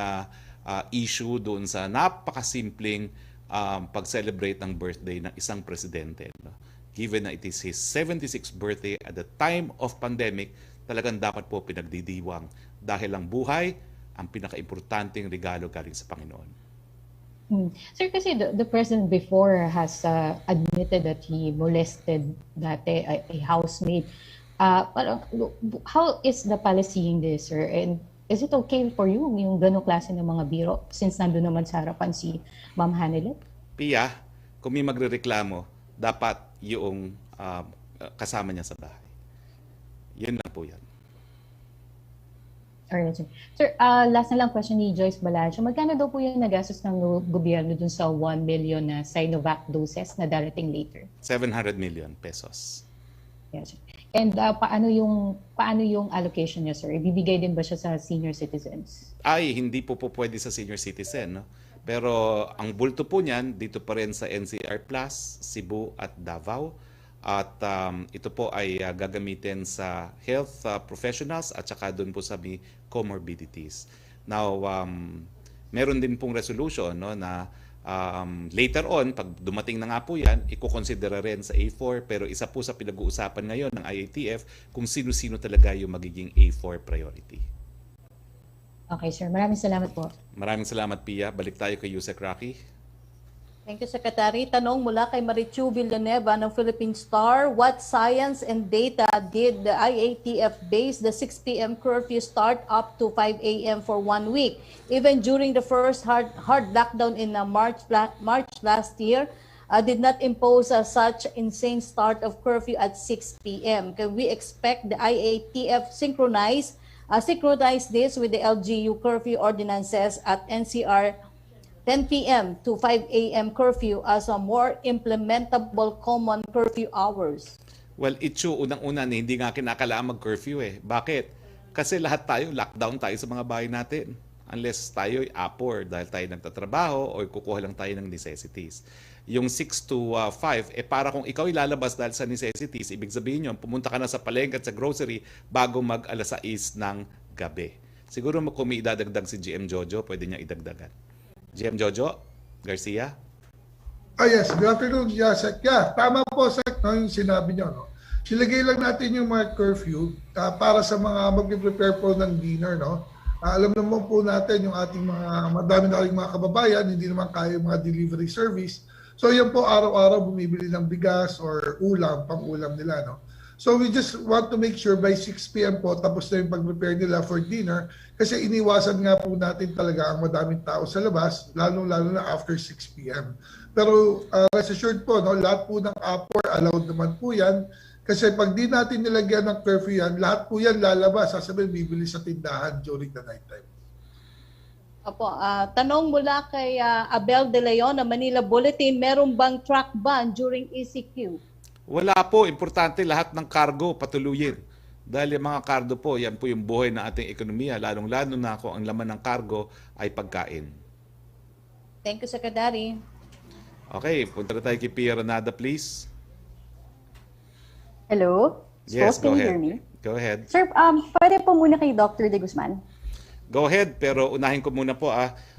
issue doon sa napakasimpleng pag-celebrate ng birthday ng isang presidente. No? Given na it is his 76th birthday at the time of pandemic, talagang dapat po pinagdidiwang dahil ang buhay ang pinaka-importanting regalo galing sa Panginoon. Sir, kasi the president before has admitted that he molested dati a housemaid. How is the palace seeing this, sir? And is it okay for you yung ganong klase ng mga biro since nandun naman sa harapan si Ma'am Hanilet? Pia, kung may magrereklamo, dapat yung kasama niya sa bahay. Yun na po yan. Alright, sir. Sir, last na lang question ni Joyce Balancho. Magkano daw po yung nagastos ng gobyerno dun sa 1 million na Sinovac doses na darating later? 700 million pesos. Yes, sir. And paano yung allocation niya, sir? Ibibigay din ba siya sa senior citizens? Ay, hindi po pwede sa senior citizen. No? Pero ang bulto po niyan, dito pa rin sa NCR Plus, Cebu at Davao. At ito po ay gagamitin sa health professionals at saka doon po sa comorbidities. Now, meron din pong resolution no, na later on, pag dumating na nga po yan, ikukonsidera rin sa A4, pero isa po sa pinag-uusapan ngayon ng IATF kung sino-sino talaga yung magiging A4 priority. Okay, sir. Maraming salamat po. Maraming salamat, Pia. Balik tayo kay Yusek Roque. Thank you, Secretary. Tanong mula kay Marichu Villanueva ng Philippine Star. What science and data did the IATF base the 6 p.m. curfew start up to 5 a.m. for 1 week? Even during the first hard lockdown in March last year, did not impose such insane start of curfew at 6 p.m. Can we expect the IATF synchronize this with the LGU curfew ordinances at NCR 10 p.m. to 5 a.m. curfew as a more implementable common curfew hours? Well, unang-una hindi nga kinakailangan mag-curfew eh. Bakit? Kasi lahat tayo, lockdown tayo sa mga bahay natin. Unless tayo ay apor dahil tayo nagtatrabaho o kukuha lang tayo ng necessities. Yung 6 to 5, para kung ikaw ilalabas dahil sa necessities, ibig sabihin nyo, pumunta ka na sa palengke at sa grocery bago mag-alas 6 ng gabi. Siguro kung may idadagdag si GM Jojo, pwede niya idagdagan. GM Jojo Garcia? Yes, good afternoon. Sek. Tama po, Sek, no, yung sinabi nyo. No? Silagay lang natin yung mga curfew para sa mga mag-prepare po ng dinner. No? Alam naman po natin yung ating madami na kayong mga kababayan, hindi naman kaya yung mga delivery service. So yan po araw-araw bumibili ng bigas or ulam, pang-ulam nila. No? So we just want to make sure by 6 p.m. po tapos na yung pag-prepare nila for dinner kasi iniwasan nga po natin talaga ang madaming tao sa labas, lalo-lalo na after 6 p.m. Pero rest assured po, no, lahat po ng appor allowed naman po yan kasi pag di natin nilagyan ng curfew yan, lahat po yan lalabas, sasabihin bibili sa tindahan during the night time. Opo, tanong mula kay Abel De Leon na Manila Bulletin, meron bang truck ban during ECQ? Wala po. Importante lahat ng cargo patuluyin. Dahil yung mga cargo po, yan po yung buhay ng ating ekonomiya, lalong-lalo na kung ang laman ng cargo ay pagkain. Thank you, Secretary. Okay, punta na tayo kay Pia Renada, please. Hello? Yes, Spox, go can you ahead. hear me? Go ahead. Sir, pwede po muna kay Dr. De Guzman. Go ahead, pero unahin ko muna po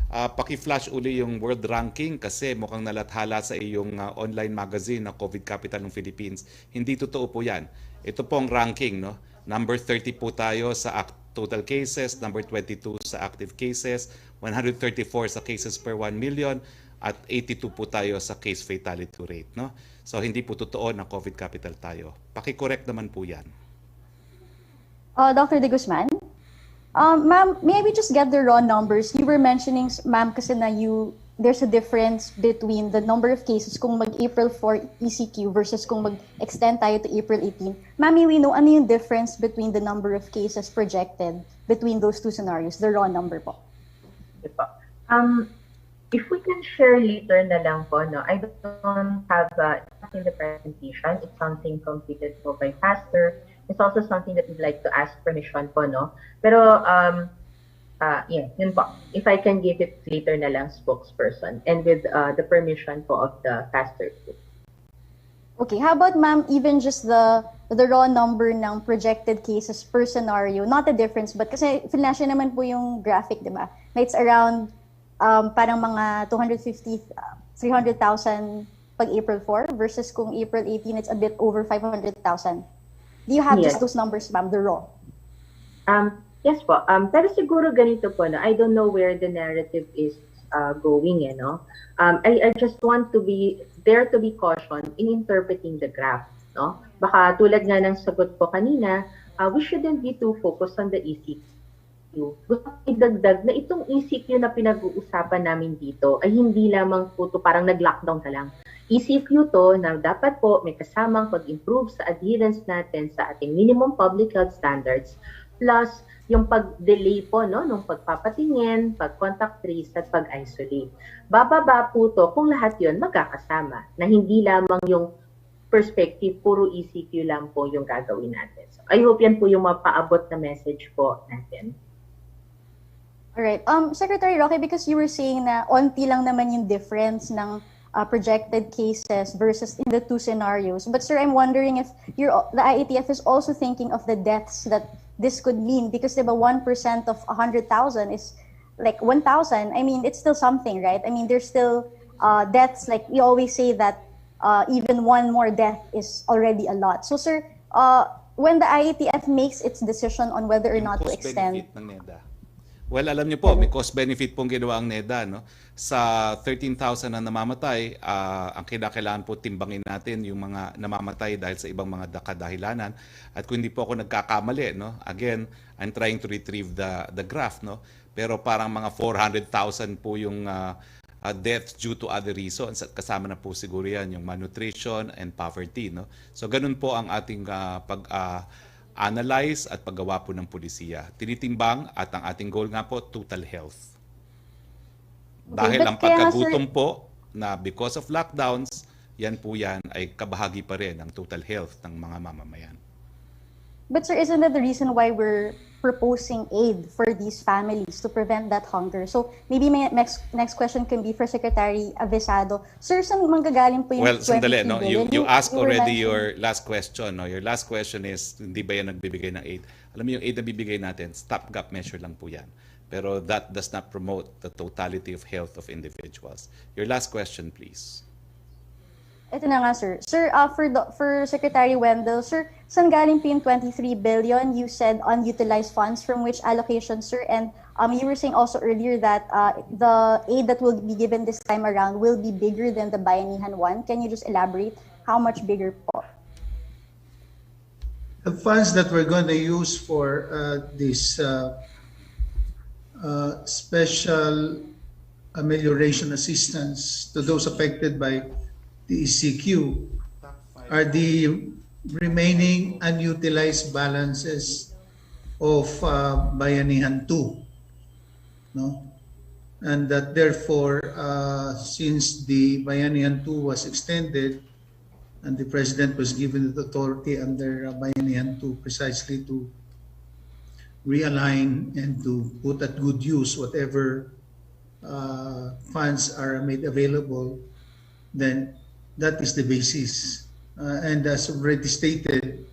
paki-flash uli yung world ranking kasi mukhang nalathala sa iyong online magazine na COVID Capital ng Philippines. Hindi totoo po yan. Ito pong ranking, no? Number 30 po tayo sa total cases, number 22 sa active cases, 134 sa cases per 1 million, at 82 po tayo sa case fatality rate, no? So hindi po totoo na COVID Capital tayo. Paki-correct naman po yan. Dr. De Guzman? Ma'am, may we just get the raw numbers? You were mentioning, ma'am, kasi na there's a difference between the number of cases kung mag-April 4 ECQ versus kung mag-extend tayo to April 18. Ma'am, may we know ano yung difference between the number of cases projected between those two scenarios, the raw number po? If we can share later na lang po, no? I don't have in the presentation. It's something completed po by Pastor. It's also something that we'd like to ask permission po, no? Pero, yeah, yun po. If I can give it later na lang, spokesperson, and with the permission po of the pastor. Okay, how about, ma'am, even just the raw number ng projected cases per scenario, not the difference, but kasi flash naman po yung graphic, di ba? Na it's around parang mga 250, 300,000 pag April 4 versus kung April 18, it's a bit over 500,000. Do you have just those numbers, ma'am, the raw? Yes po. Pero siguro ganito po, no? I don't know where the narrative is going, no? I just want to be there to be cautioned in interpreting the graph, no? Baka tulad nga ng sagot po kanina, we shouldn't be too focused on the ECQ. Gusto idagdag na itong ECQ na pinag-uusapan namin dito ay hindi lamang po to parang nag-lockdown ka lang. ECQ to na dapat po may kasamang pag-improve sa adherence natin sa ating minimum public health standards plus yung pag-delay po nung pagpapatingin, pag-contact trace at pag-isolate. Bababa po to kung lahat yon magkakasama na hindi lamang yung perspective, puro ECQ lang po yung gagawin natin. So, I hope yan po yung mapaabot na message po natin. Alright. Secretary Roque, because you were saying na onti lang naman yung difference ng projected cases versus in the two scenarios. But sir, I'm wondering if the IATF is also thinking of the deaths that this could mean because diba 1% of 100,000 is like 1,000. I mean, it's still something, right? I mean, there's still deaths, like we always say that even one more death is already a lot. So sir, when the IATF makes its decision on whether or not to extend... Well, alam niyo po, may cost-benefit pong ginawa ang NEDA. No? Sa 13,000 na namamatay, ang kinakailangan po timbangin natin yung mga namamatay dahil sa ibang mga kadahilanan. At kung hindi po ako nagkakamali, no? Again, I'm trying to retrieve the graph. No? Pero parang mga 400,000 po yung deaths due to other reasons. At kasama na po siguro yan yung malnutrition and poverty. No? So ganun po ang ating analyze at paggawa po ng pulisiya. Tinitimbang at ang ating goal nga po, total health. Dahil ang pagkagutom po na because of lockdowns, yan po yan ay kabahagi pa rin ng total health ng mga mamamayan. But sir, isn't that the reason why we're proposing aid for these families to prevent that hunger? So maybe my next question can be for Secretary Abisardo. Sir, saan manggagaling po yung Well, sandali, no? billion? You asked already your last question. No? Your last question is, hindi ba yan nagbibigay ng aid? Alam mo yung aid na bibigay natin, stopgap measure lang po yan. Pero that does not promote the totality of health of individuals. Your last question, please. Ito na nga, sir. Sir, for Secretary Wendell, sir, saan galing po yung 23 billion? You said unutilized funds from which allocation, sir? And you were saying also earlier that the aid that will be given this time around will be bigger than the Bayanihan one. Can you just elaborate how much bigger po? the funds that we're going to use for this special amelioration assistance to those affected by the ECQ are the remaining unutilized balances of Bayanihan 2, no? And that therefore, since the Bayanihan 2 was extended and the President was given the authority under Bayanihan 2 precisely to realign and to put at good use whatever funds are made available, then that is the basis. And as already stated,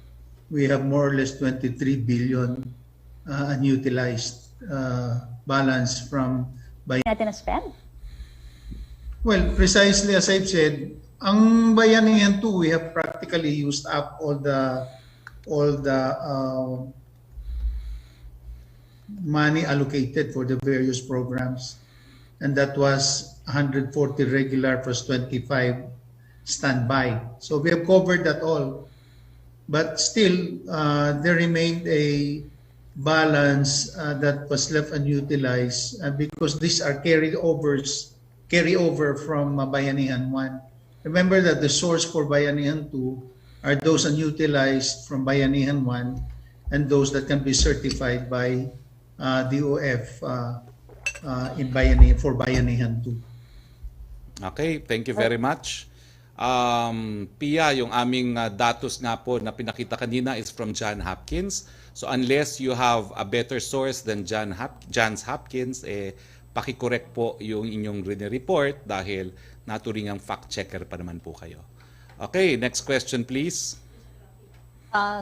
we have more or less 23 billion unutilized balance from Natin na spend? Well, precisely as I've said, ang Bayanihan 2, we have practically used up all the money allocated for the various programs, and that was 140 regular plus 25 standby. So we have covered that all, but still there remained a balance that was left unutilized because these are carryover from Bayanihan 1. Remember that the source for Bayanihan 2 are those unutilized from Bayanihan 1 and those that can be certified by DOF for Bayanihan 2. Okay, thank you very much. Pia, yung aming datos nga po na pinakita kanina is from John Hopkins. So unless you have a better source than Johns Hopkins, paki-correct po yung inyong report dahil naturingang fact-checker pa naman po kayo. Okay, next question please.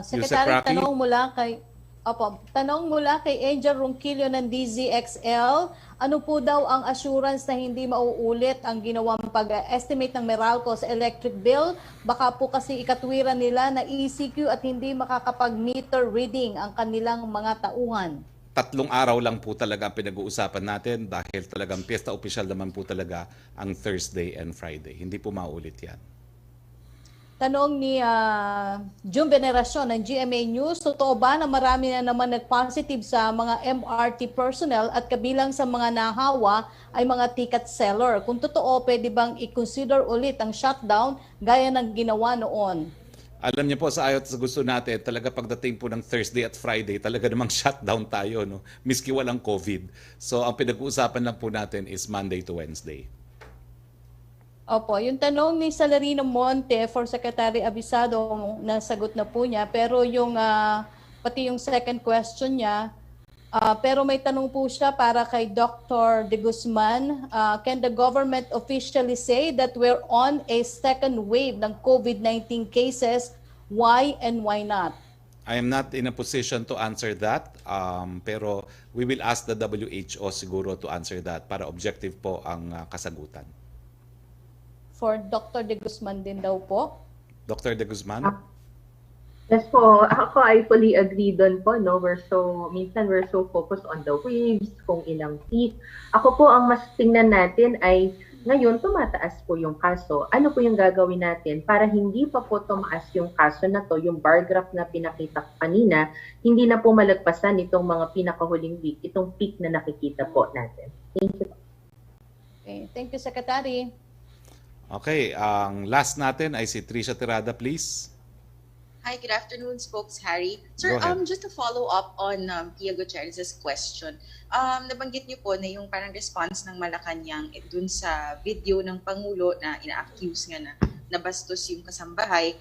Secretary, tanong mula kay Angel Ronquillo ng DZXL, ano po daw ang assurance na hindi mauulit ang ginawang pag-estimate ng Meralco sa electric bill? Baka po kasi ikatwiran nila na ECQ at hindi makakapag-meter reading ang kanilang mga tauhan. 3 araw lang po talaga ang pinag-uusapan natin dahil talagang piyesta opisyal naman po talaga ang Thursday and Friday. Hindi po mauulit yan. Tanong ni June Veneracion ng GMA News, totoo ba na marami na naman nag-positive sa mga MRT personnel at kabilang sa mga nahawa ay mga ticket seller? Kung totoo, pwede bang i-consider ulit ang shutdown gaya ng ginawa noon? Alam niyo po, sa ayot sa gusto natin, talaga pagdating po ng Thursday at Friday, talaga namang shutdown tayo, no? Miski walang COVID. So ang pinag-uusapan lang po natin is Monday to Wednesday. Opo, yung tanong ni Salarino Monte for Secretary Abisardo, nasagot na po niya. Pero yung pati yung second question niya, pero may tanong po siya para kay Dr. De Guzman. Can the government officially say that we're on a second wave ng COVID-19 cases? Why and why not? I am not in a position to answer that, pero we will ask the WHO siguro to answer that para objective po ang kasagutan. For Dr. De Guzman din daw po. Dr. De Guzman? Yes po, ako I fully agree doon po, no? Minsan we're so focused on the waves, kung ilang peak. Ako po ang mas tingnan natin ay ngayon tumataas po yung kaso. Ano po yung gagawin natin para hindi pa po tumaas yung kaso na to, yung bar graph na pinakita ko kanina, hindi na po malagpasan itong mga pinakahuling week, itong peak na nakikita po natin. Thank you. Okay, thank you, Secretary. Okay, ang last natin ay si Tricia Tirada, please. Hi, good afternoon, Spokes Harry. Sir, just to follow up on Pia Gutierrez's question, nabanggit niyo po na yung parang response ng Malacanang dun sa video ng Pangulo na ina-accuse nga na nabastos yung kasambahay,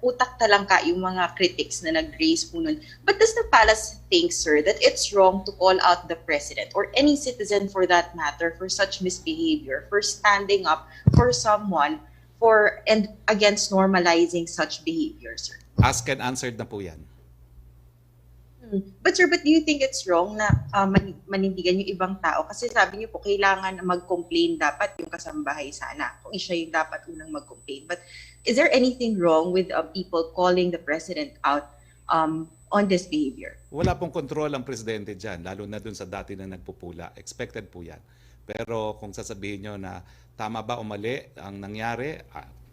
utak talangka yung mga critics na nag-raise po nun. But does the palace think, sir, that it's wrong to call out the president or any citizen for that matter for such misbehavior, for standing up for someone and against normalizing such behavior, sir? Asked and answered na po yan. But sir, do you think it's wrong na manindigan yung ibang tao? Kasi sabi niyo po, kailangan mag-complain dapat yung kasambahay sana. Kung siya yung dapat unang mag-complain. But is there anything wrong with people calling the president out on this behavior? Wala pong kontrol ang presidente dyan, lalo na dun sa dati na nagpupula. Expected po yan. Pero kung sasabihin nyo na tama ba o mali ang nangyari,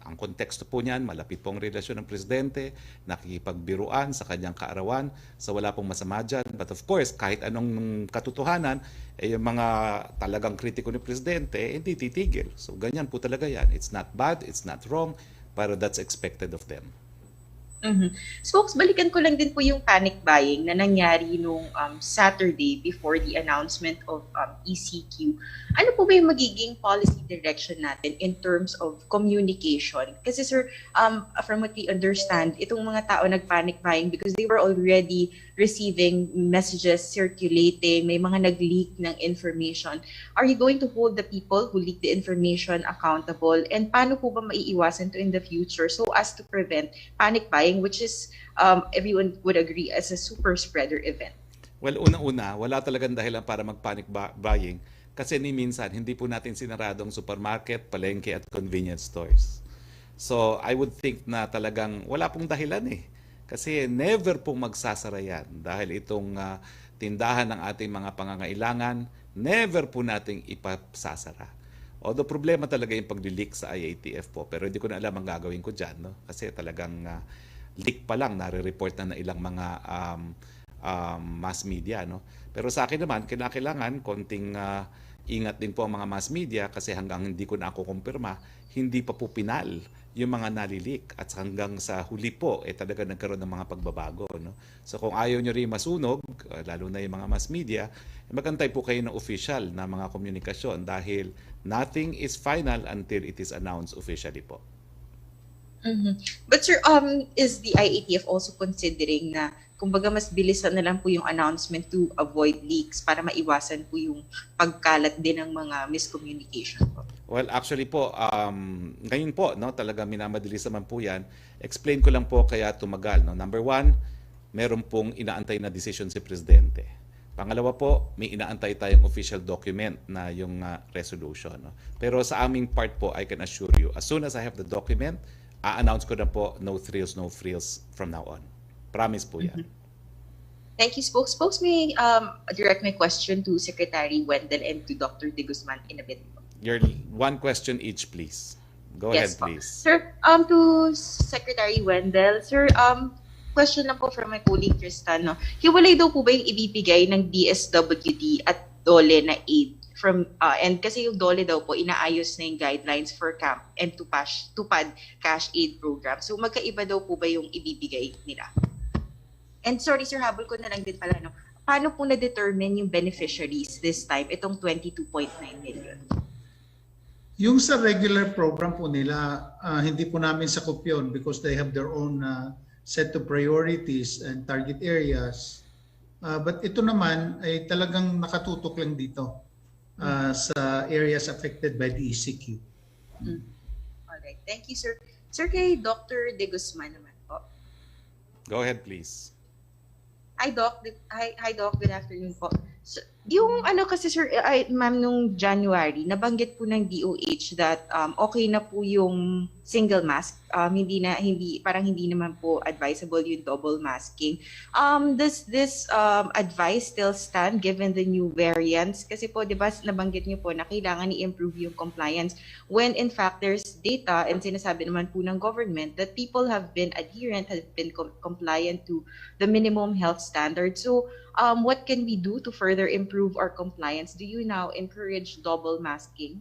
Ang konteksto po niyan, malapit pong relasyon ng presidente, nakikipagbiruan sa kanyang kaarawan, sa wala pong masama dyan. But of course, kahit anong katotohanan, yung mga talagang kritiko ni presidente, hindi titigil. So ganyan po talaga yan. It's not bad, it's not wrong, pero that's expected of them. Spokes, balikan ko lang din po yung panic buying na nangyari nung Saturday before the announcement of ECQ. Ano po ba yung magiging policy direction natin in terms of communication? Kasi sir, from what we understand, itong mga tao nag-panic buying because they were already receiving messages circulating, may mga nag-leak ng information. Are you going to hold the people who leak the information accountable? And paano po ba maiiwasan to in the future so as to prevent panic buying, which is everyone would agree as a super spreader event? Well, una-una, wala talagang dahilan para mag-panic buying kasi ni minsan hindi po natin sinaradong supermarket, palengke at convenience stores. So I would think na talagang wala pong dahilan eh. Kasi never pong magsasara yan dahil itong tindahan ng ating mga pangangailangan, never po nating ipasasara. Although problema talaga yung pag-leak sa IATF po, pero hindi ko na alam ang gagawin ko dyan. No? Kasi talagang leak pa lang, nare-report na ilang mga mass media. No? Pero sa akin naman, kailangan konting ingat din po ang mga mass media kasi hanggang hindi ko na ako kumpirma, hindi pa po pinal yung mga nalilik at hanggang sa huli po talaga nagkaroon ng mga pagbabago, no? So kung ayaw nyo rin masunog, lalo na yung mga mass media, magantay po kayo ng official na mga komunikasyon dahil nothing is final until it is announced officially po. But sir, is the IATF also considering na kumbaga mas bilisan na lang po yung announcement to avoid leaks para maiwasan po yung pagkalat din ng mga miscommunication po? Well, actually po, ngayon po, no, talaga minamadalis naman po yan. Explain ko lang po kaya tumagal. No? Number one, meron pong inaantay na decision si Presidente. Pangalawa po, may inaantay tayong official document na yung resolution. No? Pero sa aming part po, I can assure you, as soon as I have the document, a-announce ko na po, no thrills, no frills from now on. Promise po yan. Thank you, Spokes. Spokes, may direct my question to Secretary Wendell and to Dr. De Guzman in a bit. Your one question each, please. Go ahead, please. Sir, to Secretary Wendell, sir, question lang po from my colleague Tristan. No? Hiwalay daw po ba yung ibibigay ng DSWD at DOLE na aid? And kasi yung DOLE daw po, inaayos na yung guidelines for camp and tupad cash aid program. So magkaiba daw po ba yung ibibigay nila? And sorry sir, habol ko na lang din pala. No? Paano po na-determine yung beneficiaries this time, itong 22.9 million? Yung sa regular program po nila, hindi po namin sakop yun because they have their own set of priorities and target areas. But ito naman ay talagang nakatutok lang dito sa areas affected by the ECQ. Alright, thank you sir. Sir, kay Dr. De Guzman naman po. Go ahead, please. Hi Doc, good afternoon po. So, yung kasi sir, ma'am, nung January, nabanggit po ng DOH that okay na po yung single mask. Parang hindi naman po advisable yung double masking. Does this advice still stand given the new variants? Kasi po, di ba, nabanggit niyo po na kailangan i-improve yung compliance when in fact there's data and sinasabi naman po ng government that people have been adherent, have been compliant to the minimum health standards. So, what can we do to further improve our compliance? Do you now encourage double masking?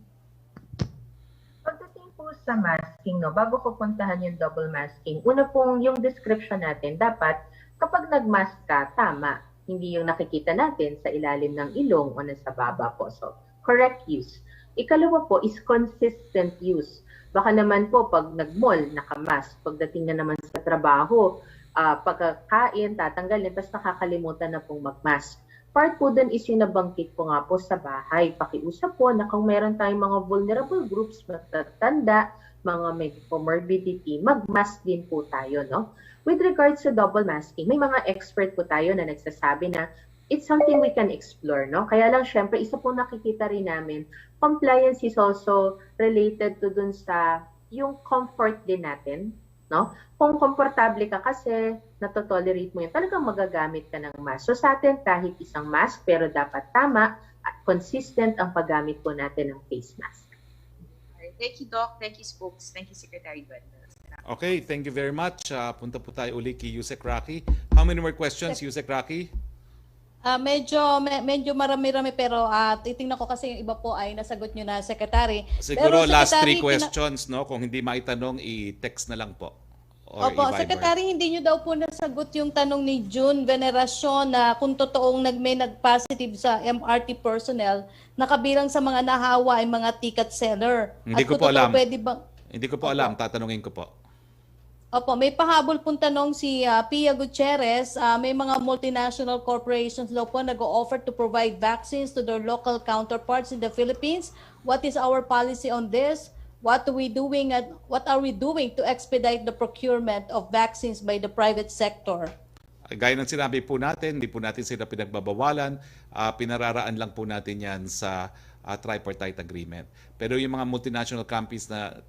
Pagdating po sa masking, bago ko puntahan yung double masking, una pong yung description natin, dapat kapag nag-mask ka, tama, hindi yung nakikita natin sa ilalim ng ilong o nasa baba po. So, correct use. Ikalawa po is consistent use. Baka naman po pag nag-mall, naka-mask. Pagdating na naman sa trabaho, pagkakain, tatanggalin, tapos nakakalimutan na pong mag-mask. Part po dun is yung nabanggit ko nga po sa bahay. Pakiusap po na kung meron tayong mga vulnerable groups, matatanda, mga may comorbidity, mag-mask din po tayo, no? With regards to double masking, may mga expert po tayo na nagsasabi na it's something we can explore, no? Kaya lang, syempre, isa po nakikita rin namin, compliance is also related to dun sa yung comfort din natin, no? Kung komportable ka kasi, natotolerate mo yun, talagang magagamit ka ng mask. So sa atin, kahit isang mask, pero dapat tama at consistent ang paggamit po natin ng face mask. Thank you, Doc. Thank you, Spokes. Thank you, Secretary Wendell. Okay, thank you very much. Punta po tayo uli kay Yusek Roque. How many more questions, Yusek Roque? Medyo marami-rami pero titingnan ko kasi yung iba po ay nasagot nyo na, Secretary. Siguro Pero, last Secretary, 3 questions, no? Kung hindi maitanong, i-text na lang po. Or Opo, i-Viber. Secretary, hindi nyo daw po nasagot yung tanong ni June Veneracion na kung totoong may nag-positive sa MRT personnel na kabilang sa mga nahawa ay mga ticket seller. Hindi At ko po alam. Pwede bang... Hindi ko po alam, tatanungin ko po. Opo, may pahabol pong tanong si Pia Gutierrez. May mga multinational corporations daw po nag-o-offer to provide vaccines to their local counterparts in the Philippines. What is our policy on this? What are we doing to expedite the procurement of vaccines by the private sector? Gaya ng sinabi po natin, hindi po natin sila pinagbabawalan. Pinararaan lang po natin yan sa tripartite agreement. Pero yung mga multinational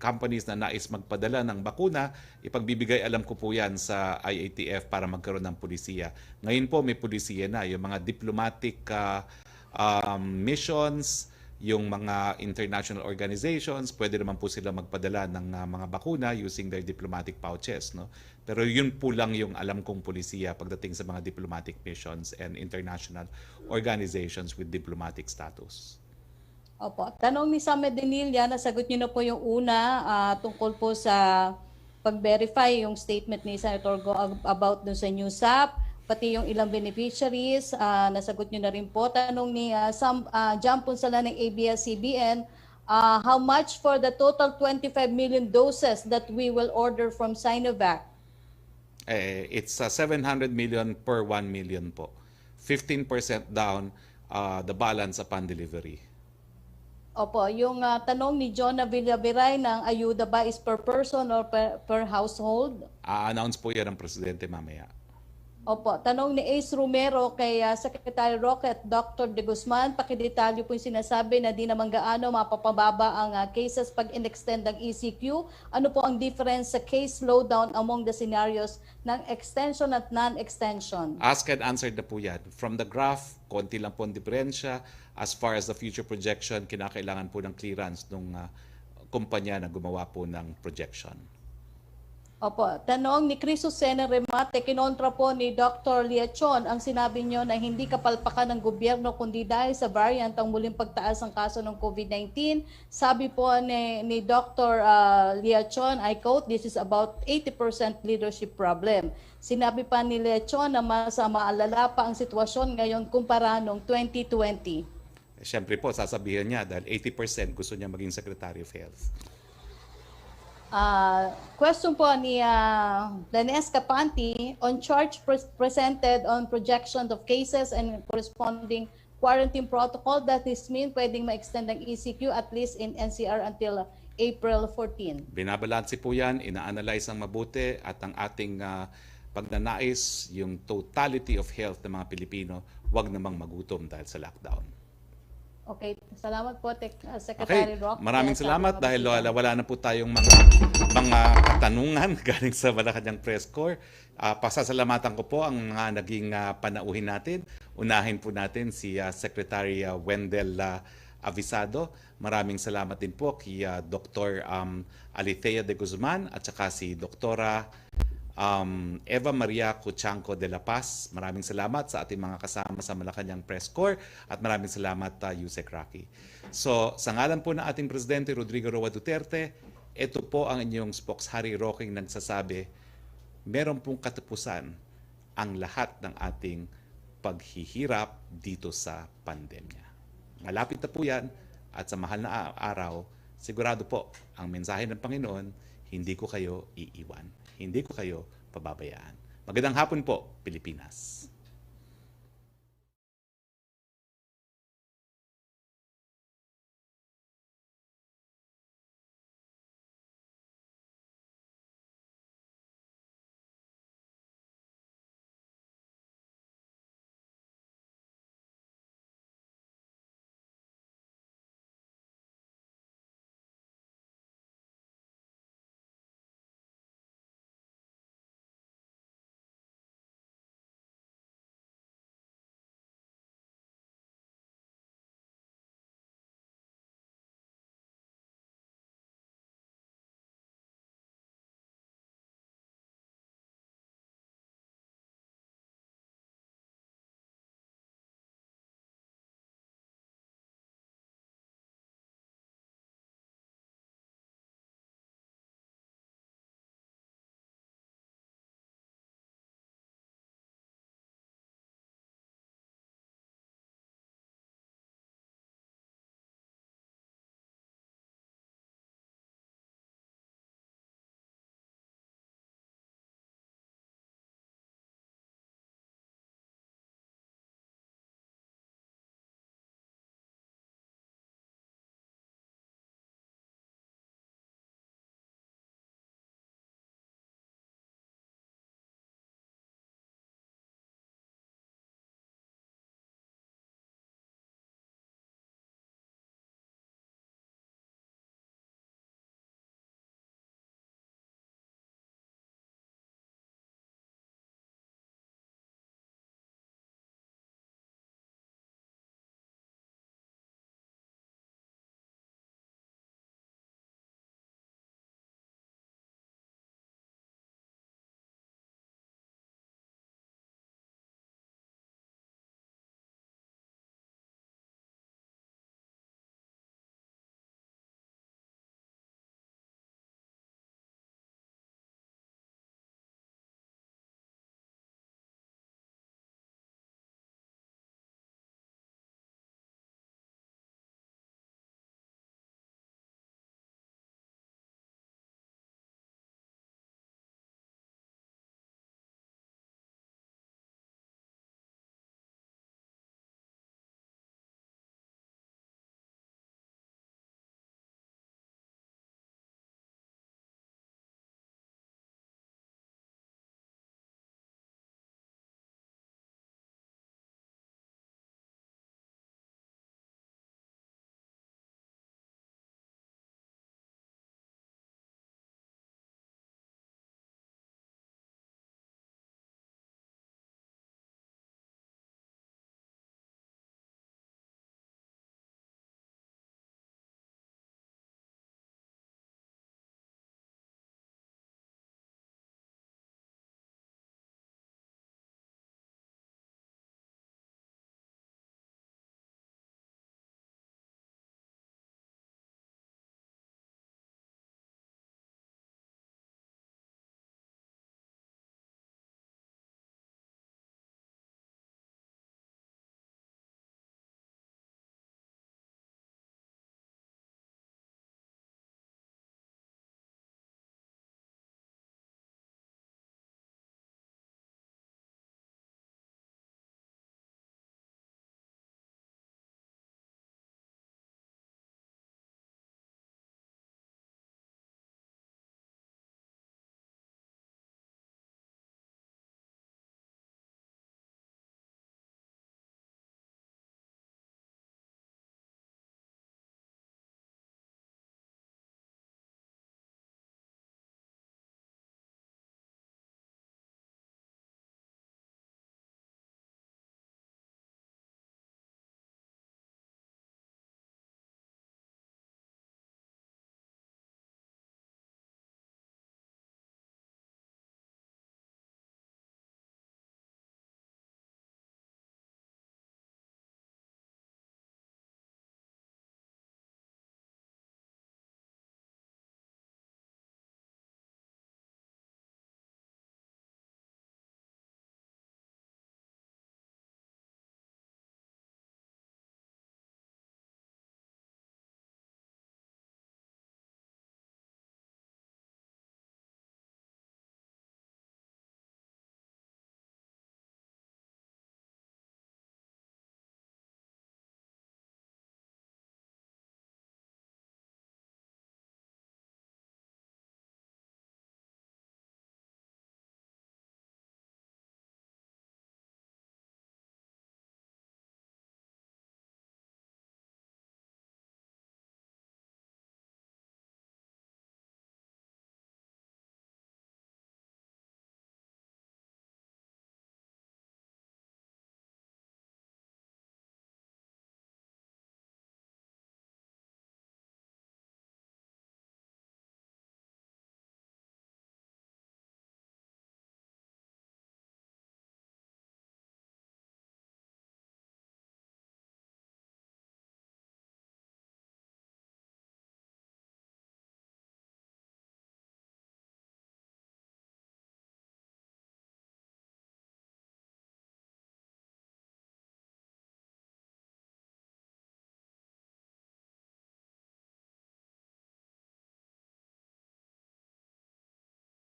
companies na nais magpadala ng bakuna, ipagbibigay alam ko po yan sa IATF para magkaroon ng pulisiya. Ngayon po may pulisiya na. Yung mga diplomatic missions, yung mga international organizations, pwede naman po sila magpadala ng mga bakuna using their diplomatic pouches. No? Pero yun po lang yung alam kong pulisiya pagdating sa mga diplomatic missions and international organizations with diplomatic status. Opo. Tanong ni Sam Medinilla, nasagot niyo na po yung una tungkol po sa pag-verify yung statement ni Senator Go about dun sa new SAP, pati yung ilang beneficiaries, nasagot niyo na rin po. Tanong ni John Punsala ng ABS-CBN, how much for the total 25 million doses that we will order from Sinovac? It's 700 million per 1 million po. 15% down the balance upon delivery. Opo, yung tanong ni John Villaviray ng ayuda ba is per person or per household? Announce po yan ng Presidente mamaya. Opo, tanong ni Ace Romero kay Secretary Roque at Dr. De Guzman, pakidetalyo po yung sinasabi na di naman gaano mapapababa ang cases pag in-extend ng ECQ. Ano po ang difference sa case slowdown among the scenarios ng extension at non-extension? Ask and answer na po yan. From the graph, konti lang po ang diferensya. As far as the future projection, kinakailangan po ng clearance ng kumpanya na gumawa po ng projection. Opo, tanong ni Chris Susena Remate, kinontra po ni Dr. Liachon ang sinabi niyo na hindi kapalpakan ng gobyerno kundi dahil sa variant ang muling pagtaas ng kaso ng COVID-19. Sabi po ni Dr. Liachon, I quote, this is about 80% leadership problem. Sinabi pa ni Liachon na mas maalala pa ang sitwasyon ngayon kumpara noong 2020. Siyempre po, sasabihin niya dahil 80% gusto niya maging Secretary of Health. Question po ni Danes Capanti, on charge presented on projection of cases and corresponding quarantine protocol, that this mean pwedeng ma-extend ang ECQ at least in NCR until April 14? Binabalanse po yan, ina-analyze ang mabuti at ang ating pagnanais, yung totality of health ng mga Pilipino, wag namang magutom dahil sa lockdown. Okay, salamat po Secretary Roque. Maraming salamat dahil wala na po tayong mga katanungan galing sa Malacanang Press Corps. Pasasalamatan ko po ang mga naging panauhin natin. Unahin po natin si Secretary Wendell Abisardo. Maraming salamat din po kay Dr. Alithea de Guzman at saka si Doktora Eva Maria Cuchanco de la Paz. Maraming salamat sa ating mga kasama sa Malacanang Press Corps at maraming salamat Yusek Roque. So, sa ngalan po ng ating Presidente Rodrigo Roa Duterte, ito po ang inyong Spox Roque nagsasabi, meron pong katapusan ang lahat ng ating paghihirap dito sa pandemya. Malapit na po yan at sa mahal na araw, sigurado po ang mensahe ng Panginoon, hindi ko kayo iiwan. Hindi ko kayo pababayaan. Magandang hapon po, Pilipinas.